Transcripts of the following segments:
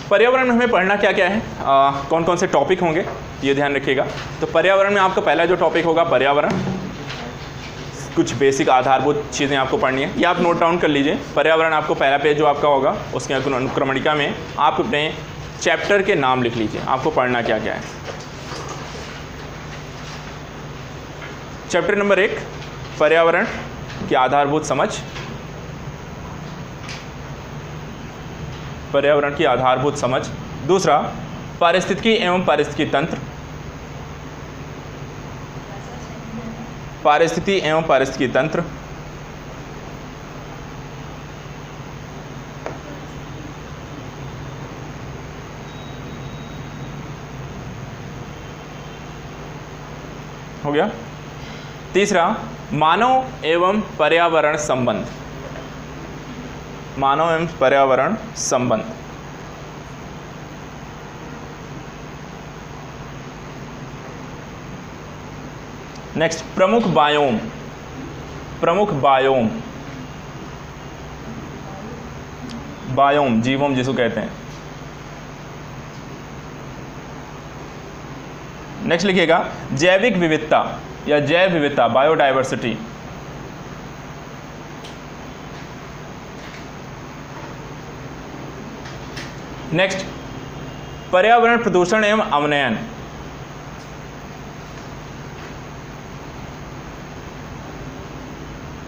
पर्यावरण में हमें पढ़ना क्या क्या है, कौन कौन से टॉपिक होंगे ये ध्यान रखिएगा। तो पर्यावरण में आपका पहला जो टॉपिक होगा पर्यावरण, कुछ बेसिक आधारभूत चीज़ें आपको पढ़नी है, ये आप नोट डाउन कर लीजिए। पर्यावरण आपको पहला पेज जो आपका होगा उसके अनुक्रमणिका में आप अपने चैप्टर के नाम लिख लीजिए, आपको पढ़ना क्या क्या है। चैप्टर नंबर 1 पर्यावरण की आधारभूत समझ, पर्यावरण की आधारभूत समझ। दूसरा पारिस्थितिकी एवं पारिस्थितिकी तंत्र, पारिस्थितिकी एवं पारिस्थितिकी तंत्र। हो गया। तीसरा मानव एवं पर्यावरण संबंध, मानव एवं पर्यावरण संबंध। नेक्स्ट प्रमुख बायोम, प्रमुख बायोम, बायोम जीवोम जिसको कहते हैं। नेक्स्ट लिखिएगा जैविक विविधता या जैव विविधता, बायोडाइवर्सिटी। नेक्स्ट पर्यावरण प्रदूषण एवं अवनयन,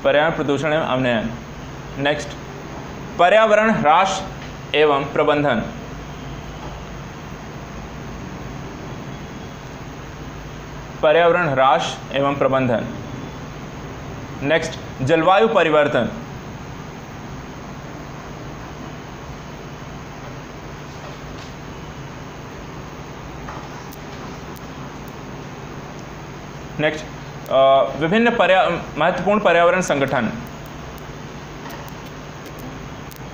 पर्यावरण प्रदूषण एवं अवनयन। नेक्स्ट पर्यावरण ह्रास एवं प्रबंधन, पर्यावरण ह्रास एवं प्रबंधन। नेक्स्ट जलवायु परिवर्तन, नेक्स्ट विभिन्न महत्वपूर्ण पर्यावरण संगठन,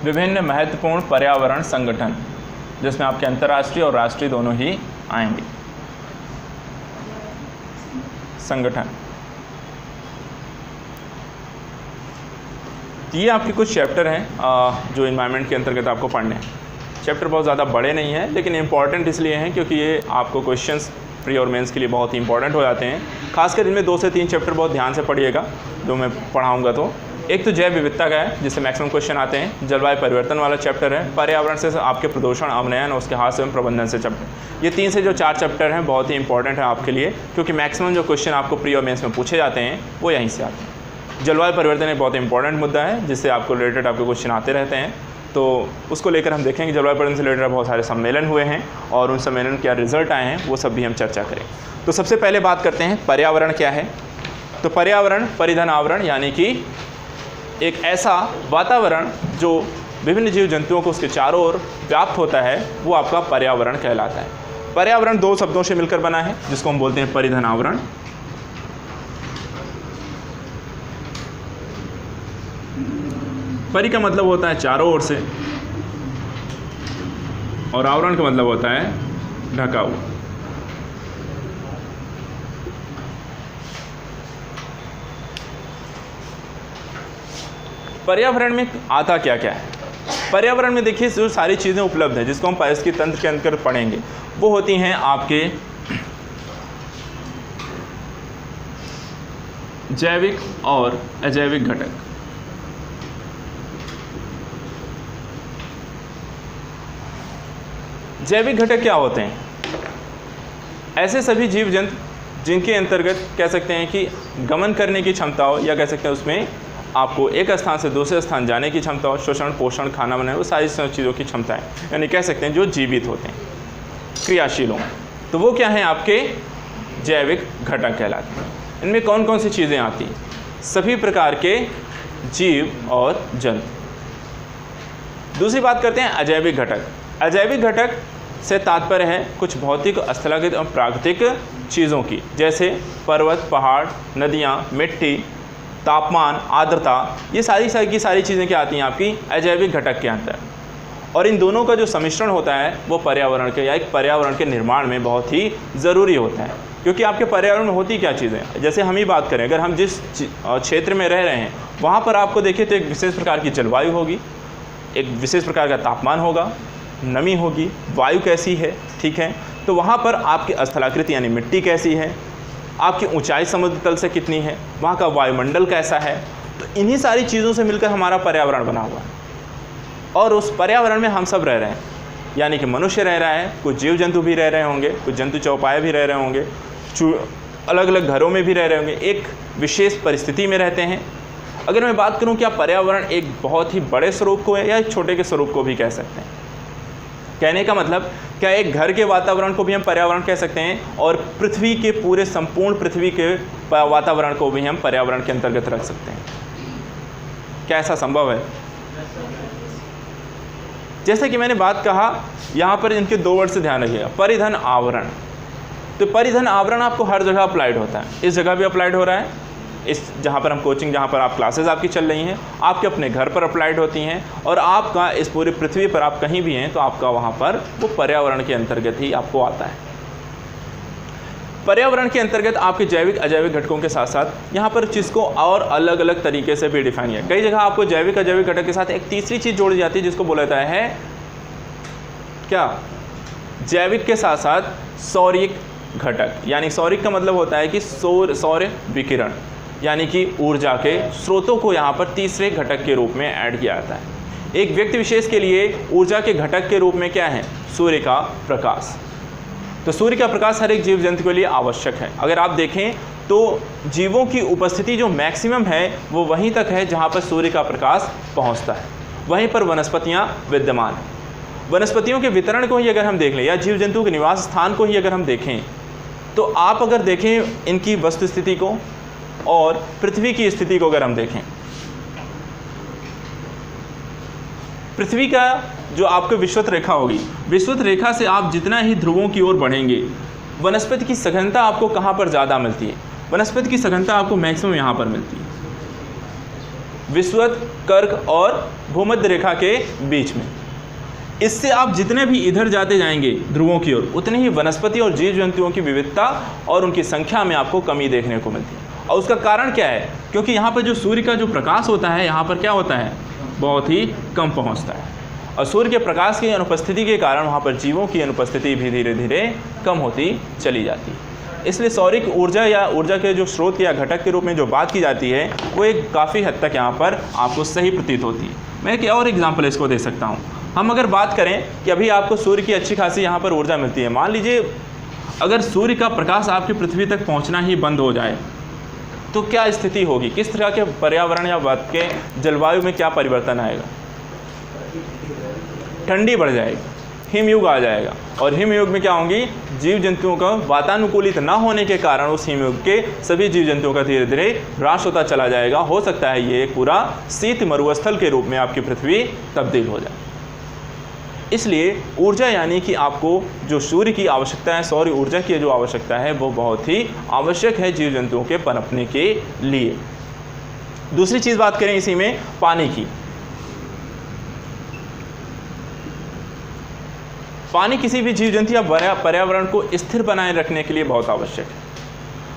विभिन्न महत्वपूर्ण पर्यावरण संगठन जिसमें आपके अंतर्राष्ट्रीय और राष्ट्रीय दोनों ही आएंगे संगठन। ये आपके कुछ चैप्टर हैं जो इन्वायरमेंट के अंतर्गत आपको पढ़ने हैं। चैप्टर बहुत ज़्यादा बड़े नहीं हैं लेकिन इम्पॉर्टेंट इसलिए हैं क्योंकि ये आपको क्वेश्चंस प्री और मेंस के लिए बहुत ही इंपॉर्टेंट हो जाते हैं। खासकर इनमें 2 से 3 चैप्टर बहुत ध्यान से पढ़िएगा जो मैं पढ़ाऊँगा। तो एक तो जैव विविधता का है जिससे मैक्सिमम क्वेश्चन आते हैं, जलवायु परिवर्तन वाला चैप्टर है, पर्यावरण से आपके प्रदूषण अवनयन और उसके ह्रास एवं प्रबंधन से चैप्टर। ये 3 से जो 4 चैप्टर हैं बहुत ही इंपॉर्टेंट है आपके लिए क्योंकि मैक्सिमम जो क्वेश्चन आपको प्री और मेंस में पूछे जाते हैं वो यहीं से आते हैं। जलवायु परिवर्तन एक बहुत इंपॉर्टेंट मुद्दा है जिससे आपको रिलेटेड आपके क्वेश्चन आते रहते हैं, तो उसको लेकर हम देखेंगे। जलवायु परिवर्तन से रिलेटेड बहुत सारे सम्मेलन हुए हैं और उन सम्मेलन क्या रिजल्ट आए हैं वो सब भी हम चर्चा करें। तो सबसे पहले बात करते हैं पर्यावरण क्या है। तो पर्यावरण परिधन आवरण यानी कि एक ऐसा वातावरण जो विभिन्न जीव जंतुओं को उसके चारों ओर व्याप्त होता है वो आपका पर्यावरण कहलाता है। पर्यावरण 2 शब्दों से मिलकर बना है जिसको हम बोलते हैं परिधन आवरण। परि का मतलब होता है चारों ओर से और आवरण का मतलब होता है ढका हुआ। पर्यावरण में आता क्या क्या है। पर्यावरण में देखिए जो सारी चीज़ें उपलब्ध हैं जिसको हम पारिस्थितिकी तंत्र के अंतर्गत पढ़ेंगे वो होती हैं आपके जैविक और अजैविक घटक। जैविक घटक क्या होते हैं? ऐसे सभी जीव जंतु जिनके अंतर्गत कह सकते हैं कि गमन करने की क्षमता हो या कह सकते हैं उसमें आपको एक स्थान से दूसरे स्थान जाने की क्षमता हो, शोषण पोषण खाना बनाने, वो सारी चीज़ों की क्षमता है, यानी कह सकते हैं जो जीवित होते हैं क्रियाशील हों, तो वो क्या हैं आपके जैविक घटक कहलाते हैं। इनमें कौन कौन सी चीज़ें आती हैं? सभी प्रकार के जीव और जंतु। दूसरी बात करते हैं अजैविक घटक। अजैविक घटक से तात्पर्य है कुछ भौतिक, स्थलाकृत और प्राकृतिक चीज़ों की, जैसे पर्वत, पहाड़, नदियाँ, मिट्टी, तापमान, आर्द्रता, ये सारी चीज़ें क्या आती हैं आपकी अजैविक घटक के अंदर। और इन दोनों का जो सम्मिश्रण होता है वो पर्यावरण के या एक पर्यावरण के निर्माण में बहुत ही ज़रूरी होता है। क्योंकि आपके पर्यावरण में होती क्या चीज़ें, जैसे हम ही बात करें, अगर हम जिस क्षेत्र में रह रहे हैं वहाँ पर आपको देखिए तो एक विशेष प्रकार की जलवायु होगी, एक विशेष प्रकार का तापमान होगा, नमी होगी, वायु कैसी है, ठीक है, तो वहाँ पर आपकी स्थलाकृति यानी मिट्टी कैसी है, आपकी ऊंचाई समुद्र तल से कितनी है, वहाँ का वायुमंडल कैसा है, तो इन्हीं सारी चीज़ों से मिलकर हमारा पर्यावरण बना हुआ है। और उस पर्यावरण में हम सब रह रहे हैं, यानी कि मनुष्य रह रहा है, कुछ जीव जंतु भी रह रहे होंगे, कुछ जंतु चौपाए भी रह रहे होंगे, अलग अलग घरों में भी रह रहे होंगे, एक विशेष परिस्थिति में रहते हैं। अगर मैं बात करूं क्या पर्यावरण एक बहुत ही बड़े स्वरूप को है या एक छोटे के स्वरूप को भी कह सकते हैं। कहने का मतलब क्या एक घर के वातावरण को भी हम पर्यावरण कह सकते हैं और पृथ्वी के पूरे संपूर्ण पृथ्वी के वातावरण को भी हम पर्यावरण के अंतर्गत रख सकते हैं। क्या ऐसा संभव है? जैसे कि मैंने बात कहा, यहाँ पर इनके दो वर्ड से ध्यान रखिएगा, परिधन आवरण। तो परिधन आवरण आपको हर जगह अप्लाइड होता है, इस जगह भी अप्लाइड हो रहा है, इस जहाँ पर हम कोचिंग, जहाँ पर आप क्लासेस आपकी चल रही हैं, आपके अपने घर पर अप्लाइड होती हैं, और आपका इस पूरी पृथ्वी पर आप कहीं भी हैं तो आपका वहाँ पर वो पर्यावरण के अंतर्गत ही आपको आता है। पर्यावरण के अंतर्गत आपके जैविक अजैविक घटकों के साथ साथ यहाँ पर चीज़ को और अलग अलग तरीके से भी डिफाइन किया। कई जगह आपको जैविक अजैविक घटक के साथ एक तीसरी चीज़ जोड़ी जाती है जिसको बोला जाता है क्या, जैविक के साथ साथ सौरिक घटक। यानी सौरिक का मतलब होता है कि सौर विकिरण, यानी कि ऊर्जा के स्रोतों को यहाँ पर तीसरे घटक के रूप में ऐड किया जाता है। एक व्यक्ति विशेष के लिए ऊर्जा के घटक के रूप में क्या है, सूर्य का प्रकाश। तो सूर्य का प्रकाश हर एक जीव जंतु के लिए आवश्यक है। अगर आप देखें तो जीवों की उपस्थिति जो मैक्सिमम है वो वहीं तक है जहाँ पर सूर्य का प्रकाश पहुँचता है, वहीं पर वनस्पतियाँ विद्यमान हैं। वनस्पतियों के वितरण को ही अगर हम देख लें या जीव जंतु के निवास स्थान को ही अगर हम देखें तो आप अगर देखें इनकी वस्तु स्थिति को और पृथ्वी की स्थिति को अगर हम देखें, पृथ्वी का जो आपको विषुवत रेखा होगी, विषुवत रेखा से आप जितना ही ध्रुवों की ओर बढ़ेंगे, वनस्पति की सघनता आपको कहाँ पर ज़्यादा मिलती है? वनस्पति की सघनता आपको मैक्सिमम यहाँ पर मिलती है, विषुवत, कर्क और भूमध्य रेखा के बीच में। इससे आप जितने भी इधर जाते जाएंगे ध्रुवों की ओर, उतनी ही वनस्पति और जीव जंतुओं की विविधता और उनकी संख्या में आपको कमी देखने को मिलती है। और उसका कारण क्या है? क्योंकि यहाँ पर जो सूर्य का जो प्रकाश होता है, यहाँ पर क्या होता है, बहुत ही कम पहुँचता है, और सूर्य के प्रकाश की अनुपस्थिति के कारण वहाँ पर जीवों की अनुपस्थिति भी धीरे धीरे कम होती चली जाती है। इसलिए सौरिक ऊर्जा या ऊर्जा के जो स्रोत या घटक के रूप में जो बात की जाती है वो एक काफ़ी हद तक यहाँ पर आपको सही प्रतीत होती है। मैं एक और एग्जाम्पल इसको दे सकता हूँ। हम अगर बात करें कि अभी आपको सूर्य की अच्छी खासी यहाँ पर ऊर्जा मिलती है, मान लीजिए अगर सूर्य का प्रकाश आपकी पृथ्वी तक पहुँचना ही बंद हो जाए तो क्या स्थिति होगी? किस तरह के पर्यावरण या बात के जलवायु में क्या परिवर्तन आएगा? ठंडी बढ़ जाएगी, हिमयुग आ जाएगा, और हिमयुग में क्या होंगी, जीव जंतुओं का वातानुकूलित ना होने के कारण उस हिमयुग के सभी जीव जंतुओं का धीरे धीरे ह्रास होता चला जाएगा। हो सकता है ये एक पूरा शीत मरुस्थल के रूप में आपकी पृथ्वी तब्दील हो जाए। इसलिए ऊर्जा यानी कि आपको जो सूर्य की आवश्यकता है, सौर ऊर्जा की जो आवश्यकता है, वो बहुत ही आवश्यक है जीव जंतुओं के पनपने के लिए। दूसरी चीज़ बात करें इसी में पानी की। पानी किसी भी जीव जंतु या पर्यावरण को स्थिर बनाए रखने के लिए बहुत आवश्यक है।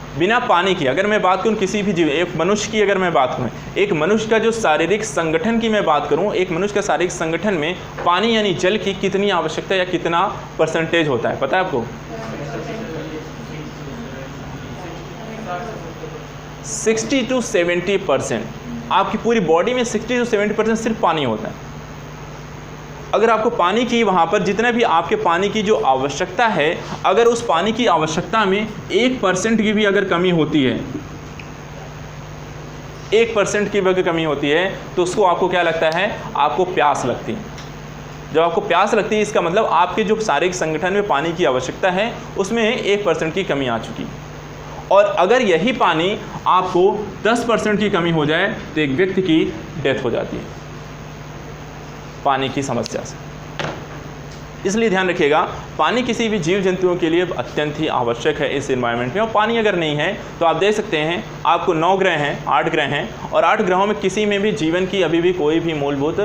बिना पानी की अगर मैं बात करूं किसी भी जीव, एक मनुष्य की अगर मैं बात करूं, एक मनुष्य का जो शारीरिक संगठन की मैं बात करूं, एक मनुष्य का शारीरिक संगठन में पानी यानी जल की कितनी आवश्यकता या कितना परसेंटेज होता है, पता है आपको? 60 to 70%। आपकी पूरी बॉडी में 60 to 70% सिर्फ पानी होता है। अगर आपको पानी की वहाँ पर जितना भी आपके पानी की जो आवश्यकता है, अगर उस पानी की आवश्यकता में 1% की भी अगर कमी होती है, 1% की भी अगर कमी होती है तो उसको आपको क्या लगता है, आपको प्यास लगती है। जब आपको प्यास लगती है इसका मतलब आपके जो शारीरिक संगठन में पानी की आवश्यकता है उसमें 1% की कमी आ चुकी है। और अगर यही पानी आपको 10% की कमी हो जाए तो एक व्यक्ति की डेथ हो जाती है पानी की समस्या से। इसलिए ध्यान रखिएगा, पानी किसी भी जीव जंतुओं के लिए अत्यंत ही आवश्यक है इस एनवायरनमेंट में। और पानी अगर नहीं है तो आप देख सकते हैं आपको 9 ग्रह हैं, 8 ग्रह हैं, और 8 ग्रहों में किसी में भी जीवन की अभी भी कोई भी मूलभूत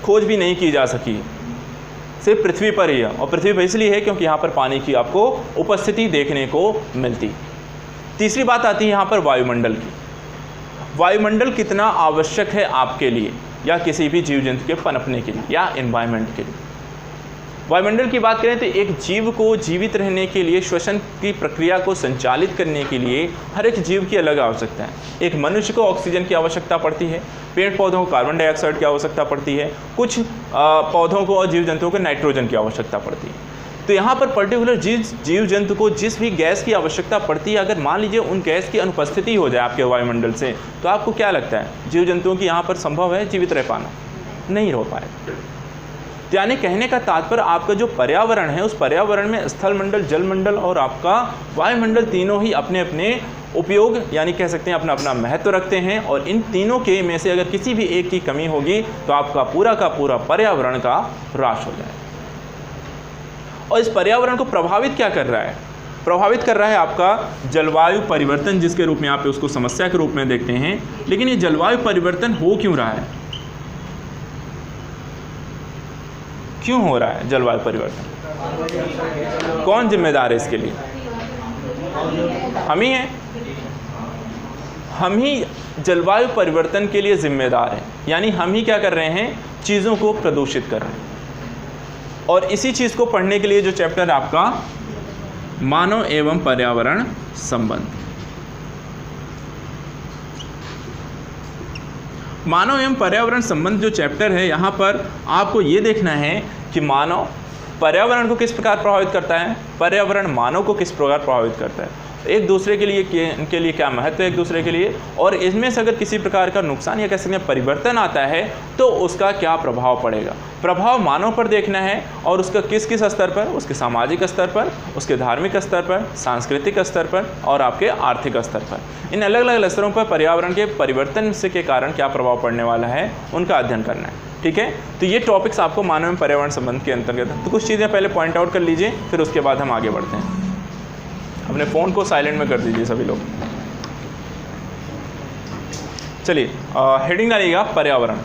खोज भी नहीं की जा सकी, सिर्फ पृथ्वी पर ही है। और पृथ्वी पर इसलिए है क्योंकि यहाँ पर पानी की आपको उपस्थिति देखने को मिलती। तीसरी बात आती है यहाँ पर वायुमंडल की। वायुमंडल कितना आवश्यक है आपके लिए, या किसी भी जीव जंतु के पनपने के लिए या एनवायरनमेंट के लिए। वायुमंडल की बात करें तो एक जीव को जीवित रहने के लिए, श्वसन की प्रक्रिया को संचालित करने के लिए हर एक जीव की अलग आवश्यकता है। एक मनुष्य को ऑक्सीजन की आवश्यकता पड़ती है, पेड़ पौधों को कार्बन डाइऑक्साइड की आवश्यकता पड़ती है, कुछ पौधों को और जीव जंतुओं को नाइट्रोजन की आवश्यकता पड़ती है। तो यहाँ पर पर्टिकुलर जीव जंतु को जिस भी गैस की आवश्यकता पड़ती है, अगर मान लीजिए उन गैस की अनुपस्थिति हो जाए आपके वायुमंडल से, तो आपको क्या लगता है जीव जंतुओं की यहाँ पर संभव है जीवित रह पाना? नहीं हो पाएगा। यानी कहने का तात्पर्य आपका जो पर्यावरण है, उस पर्यावरण में स्थल मंडल, जल मंडल और आपका वायुमंडल तीनों ही अपने अपने उपयोग यानी कह सकते हैं अपना अपना महत्व रखते हैं। और इन तीनों के में से अगर किसी भी एक की कमी होगी तो आपका पूरा का पूरा पर्यावरण का ह्रास हो जाएगा। और इस पर्यावरण को प्रभावित क्या कर रहा है? प्रभावित कर रहा है आपका जलवायु परिवर्तन, जिसके रूप में आप उसको समस्या के रूप में देखते हैं। लेकिन ये जलवायु परिवर्तन हो क्यों रहा है? क्यों हो रहा है जलवायु परिवर्तन? कौन जिम्मेदार है इसके लिए? हम ही हैं। हम ही जलवायु परिवर्तन के लिए जिम्मेदार हैं। यानी हम ही क्या कर रहे हैं? चीज़ों को प्रदूषित कर रहे हैं। और इसी चीज़ को पढ़ने के लिए जो चैप्टर है आपका मानव एवं पर्यावरण संबंध, मानव एवं पर्यावरण संबंध जो चैप्टर है, यहाँ पर आपको ये देखना है कि मानव पर्यावरण को किस प्रकार प्रभावित करता है, पर्यावरण मानव को किस प्रकार प्रभावित करता है, एक दूसरे के लिए क्या महत्व है एक दूसरे के लिए, और इसमें से अगर किसी प्रकार का नुकसान या कह सकते हैं परिवर्तन आता है तो उसका क्या प्रभाव पड़ेगा। प्रभाव मानव पर देखना है और उसका किस किस स्तर पर, उसके सामाजिक स्तर पर, उसके धार्मिक स्तर पर, सांस्कृतिक स्तर पर और आपके आर्थिक स्तर पर। इन अलग अलग स्तरों पर पर्यावरण के परिवर्तन से के कारण क्या प्रभाव पड़ने वाला है उनका अध्ययन करना है। ठीक है, तो ये टॉपिक्स आपको मानव एवं पर्यावरण संबंध के अंतर्गत है। तो कुछ चीज़ें पहले पॉइंट आउट कर लीजिए, फिर उसके बाद हम आगे बढ़ते हैं। अपने फ़ोन को साइलेंट में कर दीजिए सभी लोग। चलिए, हेडिंग डालिएगा पर्यावरण।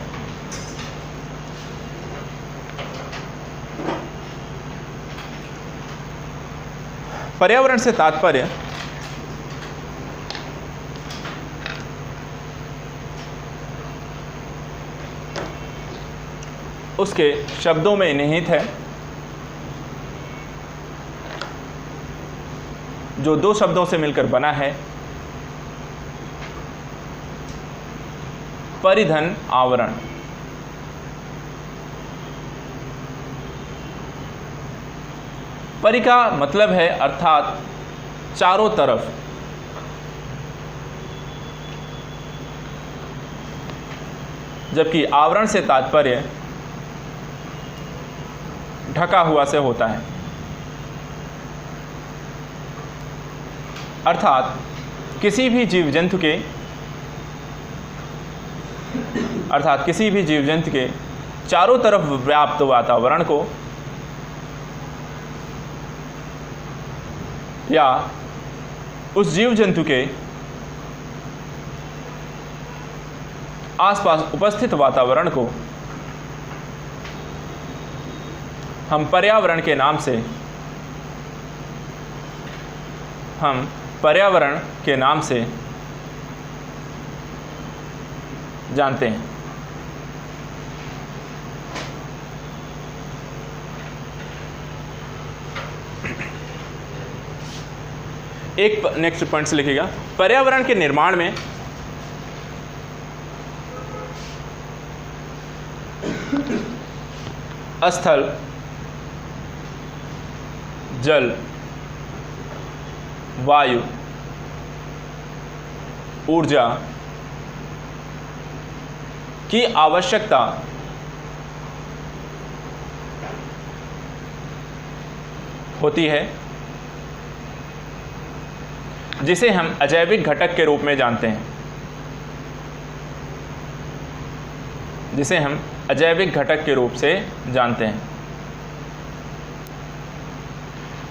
पर्यावरण से तात्पर्य उसके शब्दों में निहित है, जो दो शब्दों से मिलकर बना है, परिधन आवरण। परि का मतलब है अर्थात चारों तरफ, जबकि आवरण से तात्पर्य ढका हुआ से होता है। अर्थात किसी भी जीव जंतु के चारों तरफ व्याप्त वातावरण को या उस जीव जंतु के आसपास उपस्थित वातावरण को हम पर्यावरण के नाम से जानते हैं। एक नेक्स्ट पॉइंट से लिखिएगा, पर्यावरण के निर्माण में स्थल, जल, वायु, ऊर्जा की आवश्यकता होती है, जिसे हम अजैविक घटक के रूप में जानते हैं।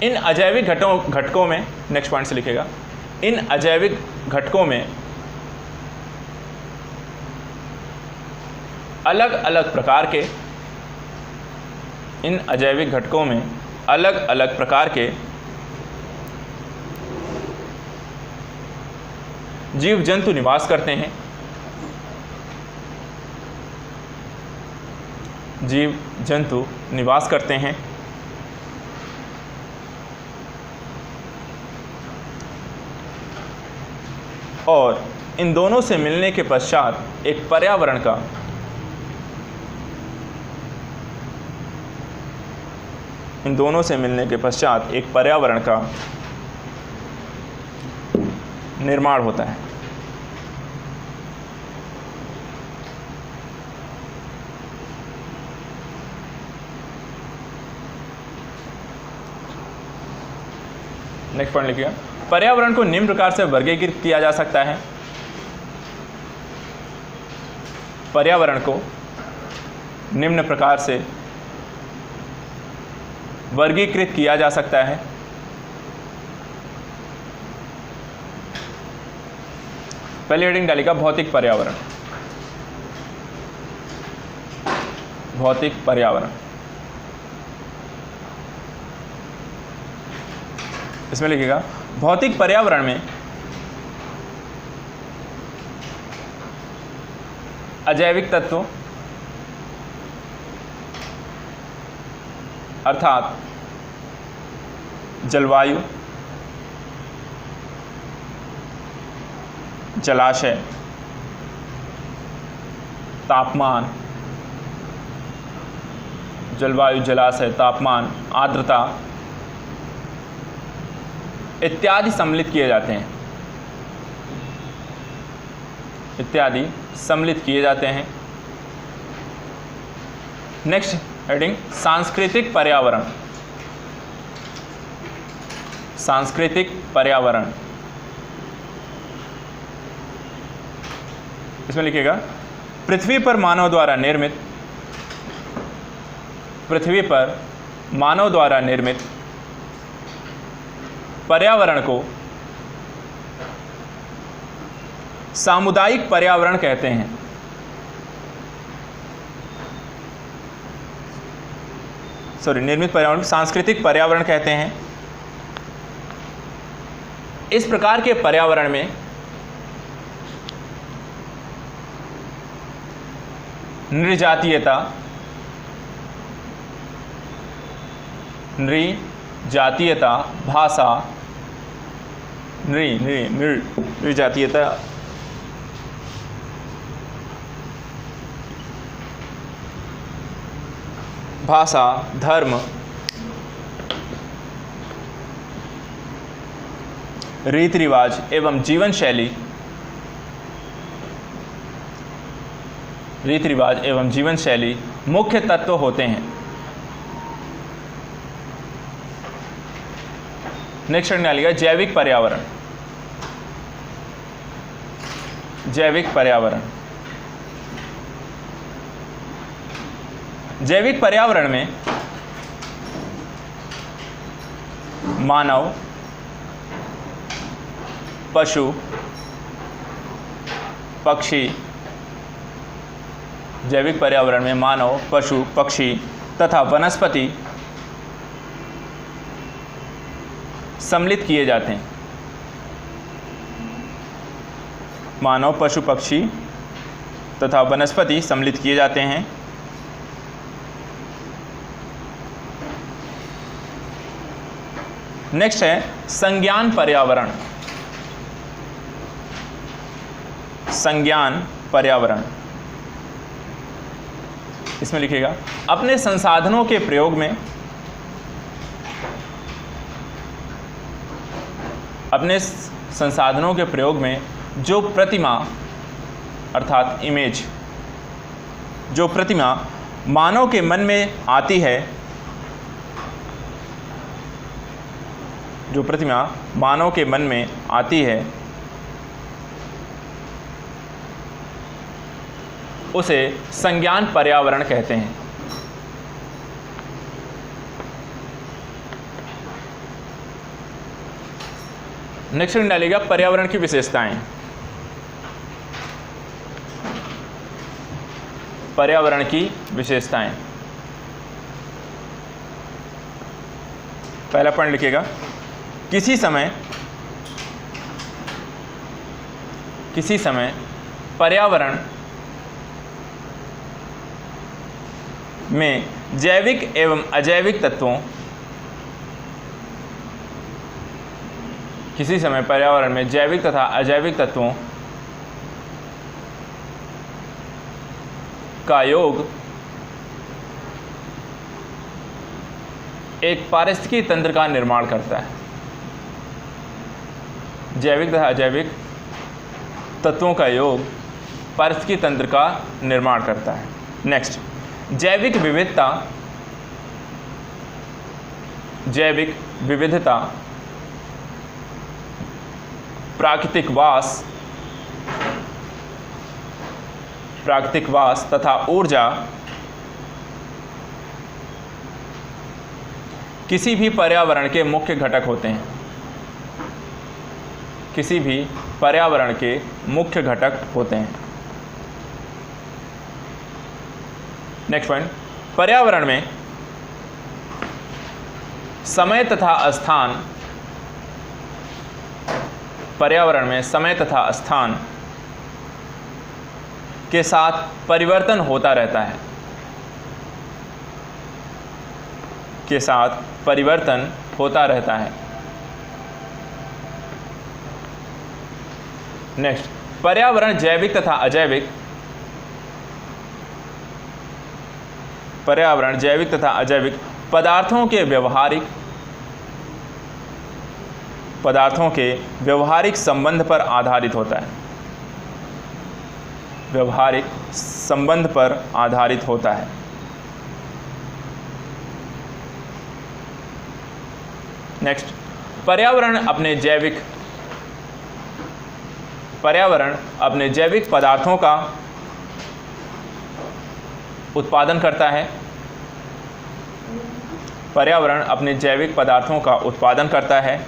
इन अजैविक घटकों में नेक्स्ट पॉइंट से लिखेगा, इन अजैविक घटकों में अलग अलग प्रकार के जीव जंतु निवास करते हैं। जीव जंतु निवास करते हैं। और इन दोनों से मिलने के पश्चात एक पर्यावरण का निर्माण होता है। नेक्स्ट पॉइंट लिखिएगा, पर्यावरण को निम्न प्रकार से वर्गीकृत किया जा सकता है। पर्यावरण को निम्न प्रकार से वर्गीकृत किया जा सकता है। पहली हेडिंग डालिएगा भौतिक पर्यावरण। भौतिक पर्यावरण, इसमें लिखिएगा भौतिक पर्यावरण में अजैविक तत्वों अर्थात जलवायु, जलाशय, तापमान, जलवायु, जलाशय, तापमान, आर्द्रता इत्यादि सम्मिलित किए जाते हैं। इत्यादि सम्मिलित किए जाते हैं। नेक्स्ट हेडिंग सांस्कृतिक पर्यावरण। सांस्कृतिक पर्यावरण, इसमें लिखिएगा पृथ्वी पर मानव द्वारा निर्मित, पृथ्वी पर मानव द्वारा निर्मित पर्यावरण को सामुदायिक पर्यावरण कहते हैं। निर्मित पर्यावरण को सांस्कृतिक पर्यावरण कहते हैं। इस प्रकार के पर्यावरण में नृजातीयता, भाषा, नृजातीयता, भाषा, धर्म, रीति रिवाज एवं जीवन शैली, मुख्य तत्व होते हैं। नेक्स्ट डालिएगा जैविक पर्यावरण। जैविक पर्यावरण, जैविक पर्यावरण में मानव, पशु, पक्षी, जैविक पर्यावरण में मानव, पशु, पक्षी तथा वनस्पति सम्मिलित किए जाते हैं। मानव, पशु, पक्षी तथा वनस्पति सम्मिलित किए जाते हैं। नेक्स्ट है संज्ञान पर्यावरण। संज्ञान पर्यावरण, इसमें लिखिएगा अपने संसाधनों के प्रयोग में, अपने संसाधनों के प्रयोग में जो प्रतिमा अर्थात इमेज, जो प्रतिमा मानव के मन में आती है, जो प्रतिमा मानव के मन में आती है, उसे संज्ञान पर्यावरण कहते हैं। नेक्स्ट डालिएगा पर्यावरण की विशेषताएं। पर्यावरण की विशेषताएं, पहला पॉइंट लिखिएगा किसी समय पर्यावरण में जैविक एवं अजैविक तत्वों, किसी समय पर्यावरण में जैविक तथा अजैविक तत्वों का योग एक पारिस्थितिकी तंत्र का निर्माण करता है। जैविक तथा अजैविक तत्वों का योग पारिस्थितिकी तंत्र का निर्माण करता है। नेक्स्ट, जैविक विविधता, जैविक विविधता, प्राकृतिक वास तथा ऊर्जा किसी भी पर्यावरण के मुख्य घटक होते हैं। किसी भी पर्यावरण के मुख्य घटक होते हैं। नेक्स्ट पॉइंट, पर्यावरण में समय तथा स्थान, पर्यावरण में समय तथा स्थान के साथ परिवर्तन होता रहता है, के साथ परिवर्तन होता रहता है। नेक्स्ट, पर्यावरण जैविक तथा अजैविक, पर्यावरण जैविक तथा अजैविक पदार्थों के व्यवहारिक संबंध पर आधारित होता है। व्यवहारिक संबंध पर आधारित होता है। नेक्स्ट, पर्यावरण अपने जैविक पदार्थों का उत्पादन करता है। पर्यावरण अपने जैविक पदार्थों का उत्पादन करता है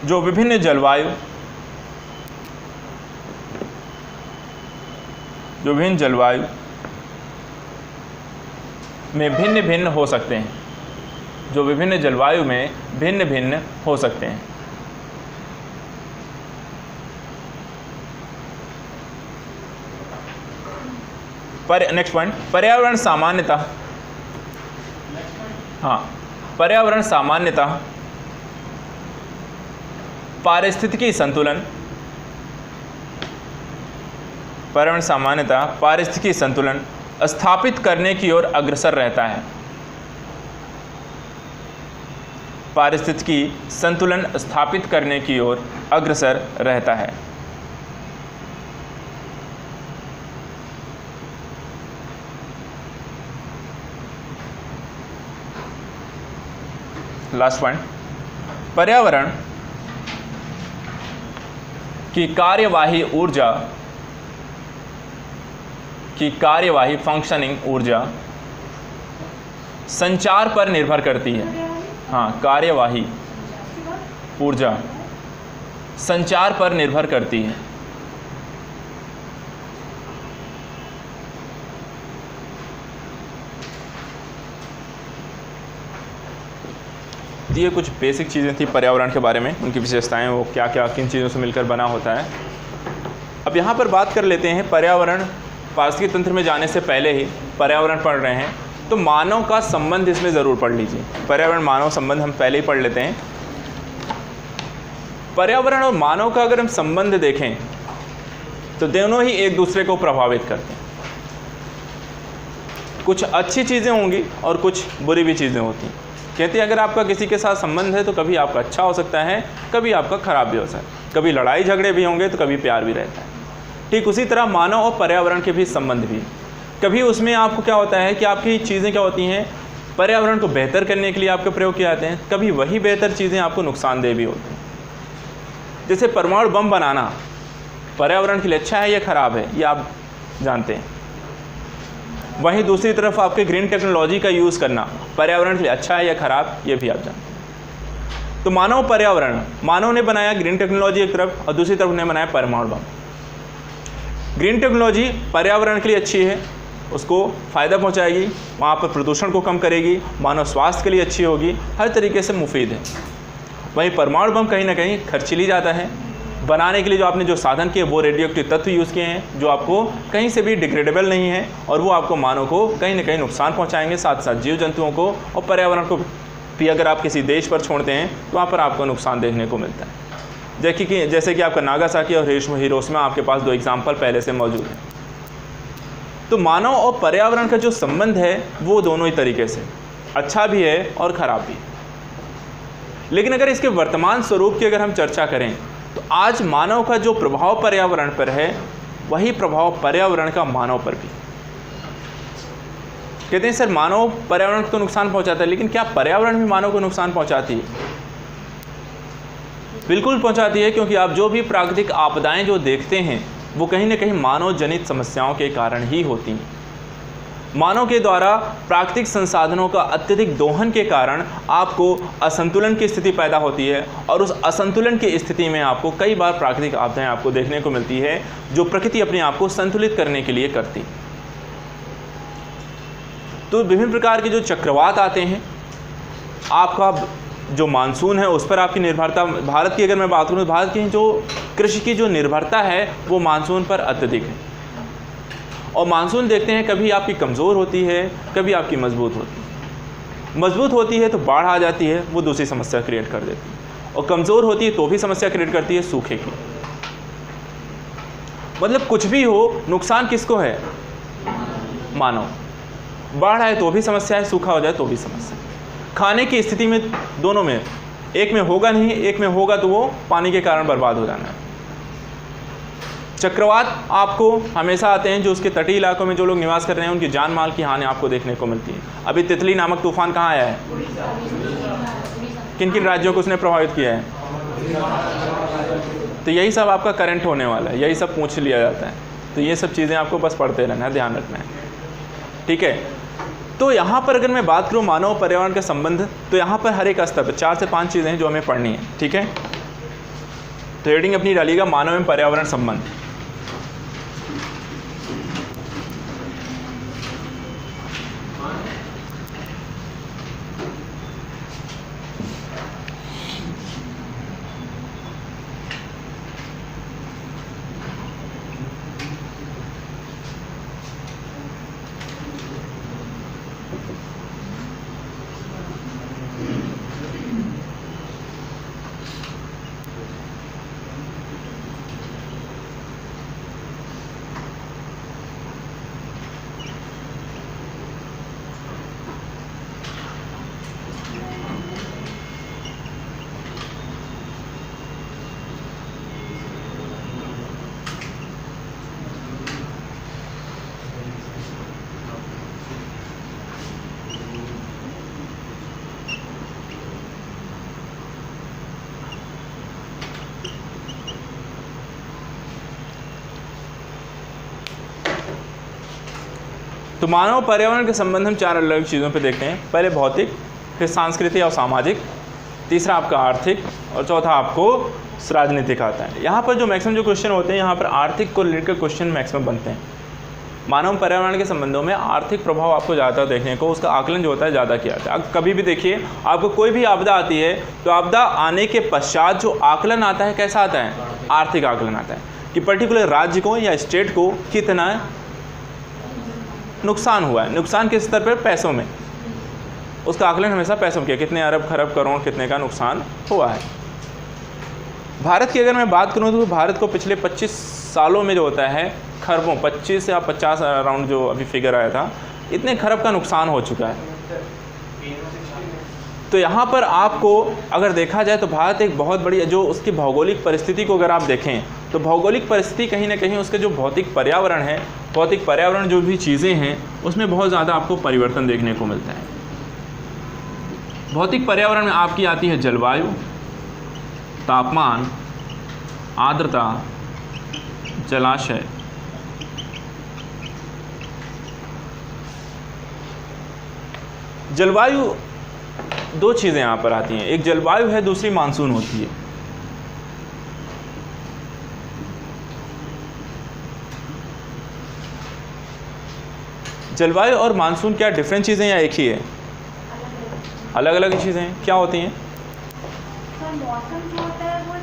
जो विभिन्न जलवायु में भिन्न भिन्न हो सकते हैं, जो विभिन्न जलवायु में भिन्न भिन्न हो सकते हैं। नेक्स्ट पॉइंट, पर्यावरण सामान्यतः, पर्यावरण सामान्यतः पारिस्थितिकी संतुलन स्थापित करने की ओर अग्रसर रहता है। पारिस्थितिकी संतुलन स्थापित करने की ओर अग्रसर रहता है। लास्ट पॉइंट, पर्यावरण की कार्यवाही फंक्शनिंग ऊर्जा संचार पर निर्भर करती है। कार्यवाही ऊर्जा संचार पर निर्भर करती है। ये कुछ बेसिक चीज़ें थी पर्यावरण के बारे में, उनकी विशेषताएं, वो क्या क्या किन चीज़ों से मिलकर बना होता है। अब यहाँ पर बात कर लेते हैं पर्यावरण, पारिस्थितिकी तंत्र में जाने से पहले ही पर्यावरण पढ़ रहे हैं तो मानव का संबंध इसमें ज़रूर पढ़ लीजिए। पर्यावरण मानव संबंध हम पहले ही पढ़ लेते हैं। पर्यावरण और मानव का अगर हम संबंध देखें तो दोनों ही एक दूसरे को प्रभावित करते हैं। कुछ अच्छी चीज़ें होंगी और कुछ बुरी भी चीज़ें होती हैं। कहते हैं अगर आपका किसी के साथ संबंध है तो कभी आपका अच्छा हो सकता है, कभी आपका खराब भी हो सकता है, कभी लड़ाई झगड़े भी होंगे तो कभी प्यार भी रहता है। ठीक उसी तरह मानव और पर्यावरण के भी संबंध भी, कभी उसमें आपको क्या होता है कि आपकी चीज़ें क्या होती हैं, पर्यावरण को बेहतर करने के लिए आपके प्रयोग किए जाते हैं, कभी वही बेहतर चीज़ें आपको नुकसानदेह भी होती हैं। जैसे परमाणु बम बनाना पर्यावरण के लिए अच्छा है या ख़राब है, ये आप जानते हैं। वहीं दूसरी तरफ आपके ग्रीन टेक्नोलॉजी का यूज़ करना पर्यावरण के लिए अच्छा है या ख़राब, ये भी आप जानते हैं। तो मानव पर्यावरण, मानव ने बनाया ग्रीन टेक्नोलॉजी एक तरफ और दूसरी तरफ उन्हें बनाया परमाणु बम। ग्रीन टेक्नोलॉजी पर्यावरण के लिए अच्छी है, उसको फ़ायदा पहुंचाएगी, वहाँ पर प्रदूषण को कम करेगी, मानव स्वास्थ्य के लिए अच्छी होगी, हर तरीके से मुफीद है। वहीं परमाणु बम कहीं ना कहीं खर्चीली ज़्यादा है, बनाने के लिए जो आपने जो साधन किए वो रेडियो एक्टिव तत्व यूज़ किए हैं जो आपको कहीं से भी डिग्रेडेबल नहीं है और वो आपको मानव को कहीं ना कहीं नुकसान पहुंचाएंगे, साथ साथ जीव जंतुओं को और पर्यावरण को भी अगर आप किसी देश पर छोड़ते हैं तो वहाँ पर आपको नुकसान देखने को मिलता है। जैसे कि आपका नागासाकी और हिरोशिमा आपके पास 2 एग्जाम्पल पहले से मौजूद हैं। तो मानव और पर्यावरण का जो संबंध है वो दोनों ही तरीके से अच्छा भी है और ख़राब भी है। लेकिन अगर इसके वर्तमान स्वरूप की अगर हम चर्चा करें तो आज मानव का जो प्रभाव पर्यावरण पर है वही प्रभाव पर्यावरण का मानव पर भी। कहते हैं सर मानव पर्यावरण को तो नुकसान पहुंचाता है, लेकिन क्या पर्यावरण भी मानव को नुकसान पहुंचाती है? बिल्कुल पहुंचाती है, क्योंकि आप जो भी प्राकृतिक आपदाएं जो देखते हैं वो कहीं ना कहीं मानव जनित समस्याओं के कारण ही होती हैं। मानव के द्वारा प्राकृतिक संसाधनों का अत्यधिक दोहन के कारण आपको असंतुलन की स्थिति पैदा होती है और उस असंतुलन की स्थिति में आपको कई बार प्राकृतिक आपदाएं आपको देखने को मिलती है जो प्रकृति अपने आप को संतुलित करने के लिए करती है। तो विभिन्न प्रकार के जो चक्रवात आते हैं, आपका जो मानसून है उस पर आपकी निर्भरता, भारत की अगर मैं बात करूँ तो भारत की जो कृषि की जो निर्भरता है वो मानसून पर अत्यधिक है। और मानसून देखते हैं कभी आपकी कमज़ोर होती है, कभी आपकी मजबूत होती है। मजबूत होती है तो बाढ़ आ जाती है, वो दूसरी समस्या क्रिएट कर देती है, और कमज़ोर होती है तो भी समस्या क्रिएट करती है सूखे की। मतलब कुछ भी हो, नुकसान किसको है? मानव। बाढ़ आए तो भी समस्या है, सूखा हो जाए तो भी समस्या है। खाने की स्थिति में दोनों में, एक में होगा नहीं, एक में होगा तो वो पानी के कारण बर्बाद हो जाना है। चक्रवात आपको हमेशा आते हैं, जो उसके तटीय इलाकों में जो लोग निवास कर रहे हैं उनकी जान माल की हानि आपको देखने को मिलती है। अभी तितली नामक तूफान कहाँ आया है? किन किन राज्यों को उसने प्रभावित किया है? तो यही सब आपका करंट होने वाला है, यही सब पूछ लिया जाता है। तो ये सब चीज़ें आपको बस पढ़ते रहना है, ध्यान रखना है, ठीक है। तो यहाँ पर अगर मैं बात करूँ मानव पर्यावरण का संबंध, तो यहाँ पर हर एक स्तर पर 4 से 5 चीज़ें हैं जो हमें पढ़नी है, ठीक है। तो हेडिंग अपनी डालिएगा मानव एवं पर्यावरण संबंध। तो मानव पर्यावरण के संबंध हम 4 अलग चीज़ों पे देखते हैं। पहले भौतिक, फिर सांस्कृतिक और सामाजिक, तीसरा आपका आर्थिक, और चौथा आपको राजनीतिक आता है। यहाँ पर जो मैक्सिमम जो क्वेश्चन होते हैं, यहाँ पर आर्थिक को रिलेटेड क्वेश्चन मैक्सिमम बनते हैं। मानव पर्यावरण के संबंधों में आर्थिक प्रभाव आपको ज़्यादा देखने को, उसका आकलन जो होता है ज़्यादा किया जाता है। आप कभी भी देखिए, आपको कोई भी आपदा आती है तो आपदा आने के पश्चात जो आकलन आता है कैसा आता है? आर्थिक आकलन आता है कि पर्टिकुलर राज्य को या स्टेट को कितना नुकसान हुआ है। नुकसान किस स्तर पर? पैसों में। उसका आकलन हमेशा पैसों में किया, कितने अरब खरब करोड़ कितने का नुकसान हुआ है। भारत की अगर मैं बात करूं तो भारत को पिछले 25 सालों में जो होता है खरबों, 25 या 50 अराउंड जो अभी फिगर आया था, इतने खरब का नुकसान हो चुका है। तो यहाँ पर आपको अगर देखा जाए तो भारत एक बहुत बड़ी, जो उसकी भौगोलिक परिस्थिति को अगर आप देखें तो भौगोलिक परिस्थिति कहीं ना कहीं उसके जो भौतिक पर्यावरण है, भौतिक पर्यावरण जो भी चीज़ें हैं उसमें बहुत ज़्यादा आपको परिवर्तन देखने को मिलता है। भौतिक पर्यावरण में आपकी आती है जलवायु, तापमान, आर्द्रता, जलाशय, जलवायु 2 चीज़ें यहाँ पर आती हैं, एक जलवायु है, दूसरी मानसून होती है। जलवायु और मानसून क्या डिफरेंट चीज़ें या एक ही है? अलग अलग चीज़ें हैं। क्या होती हैं? मौसम जो होता है वो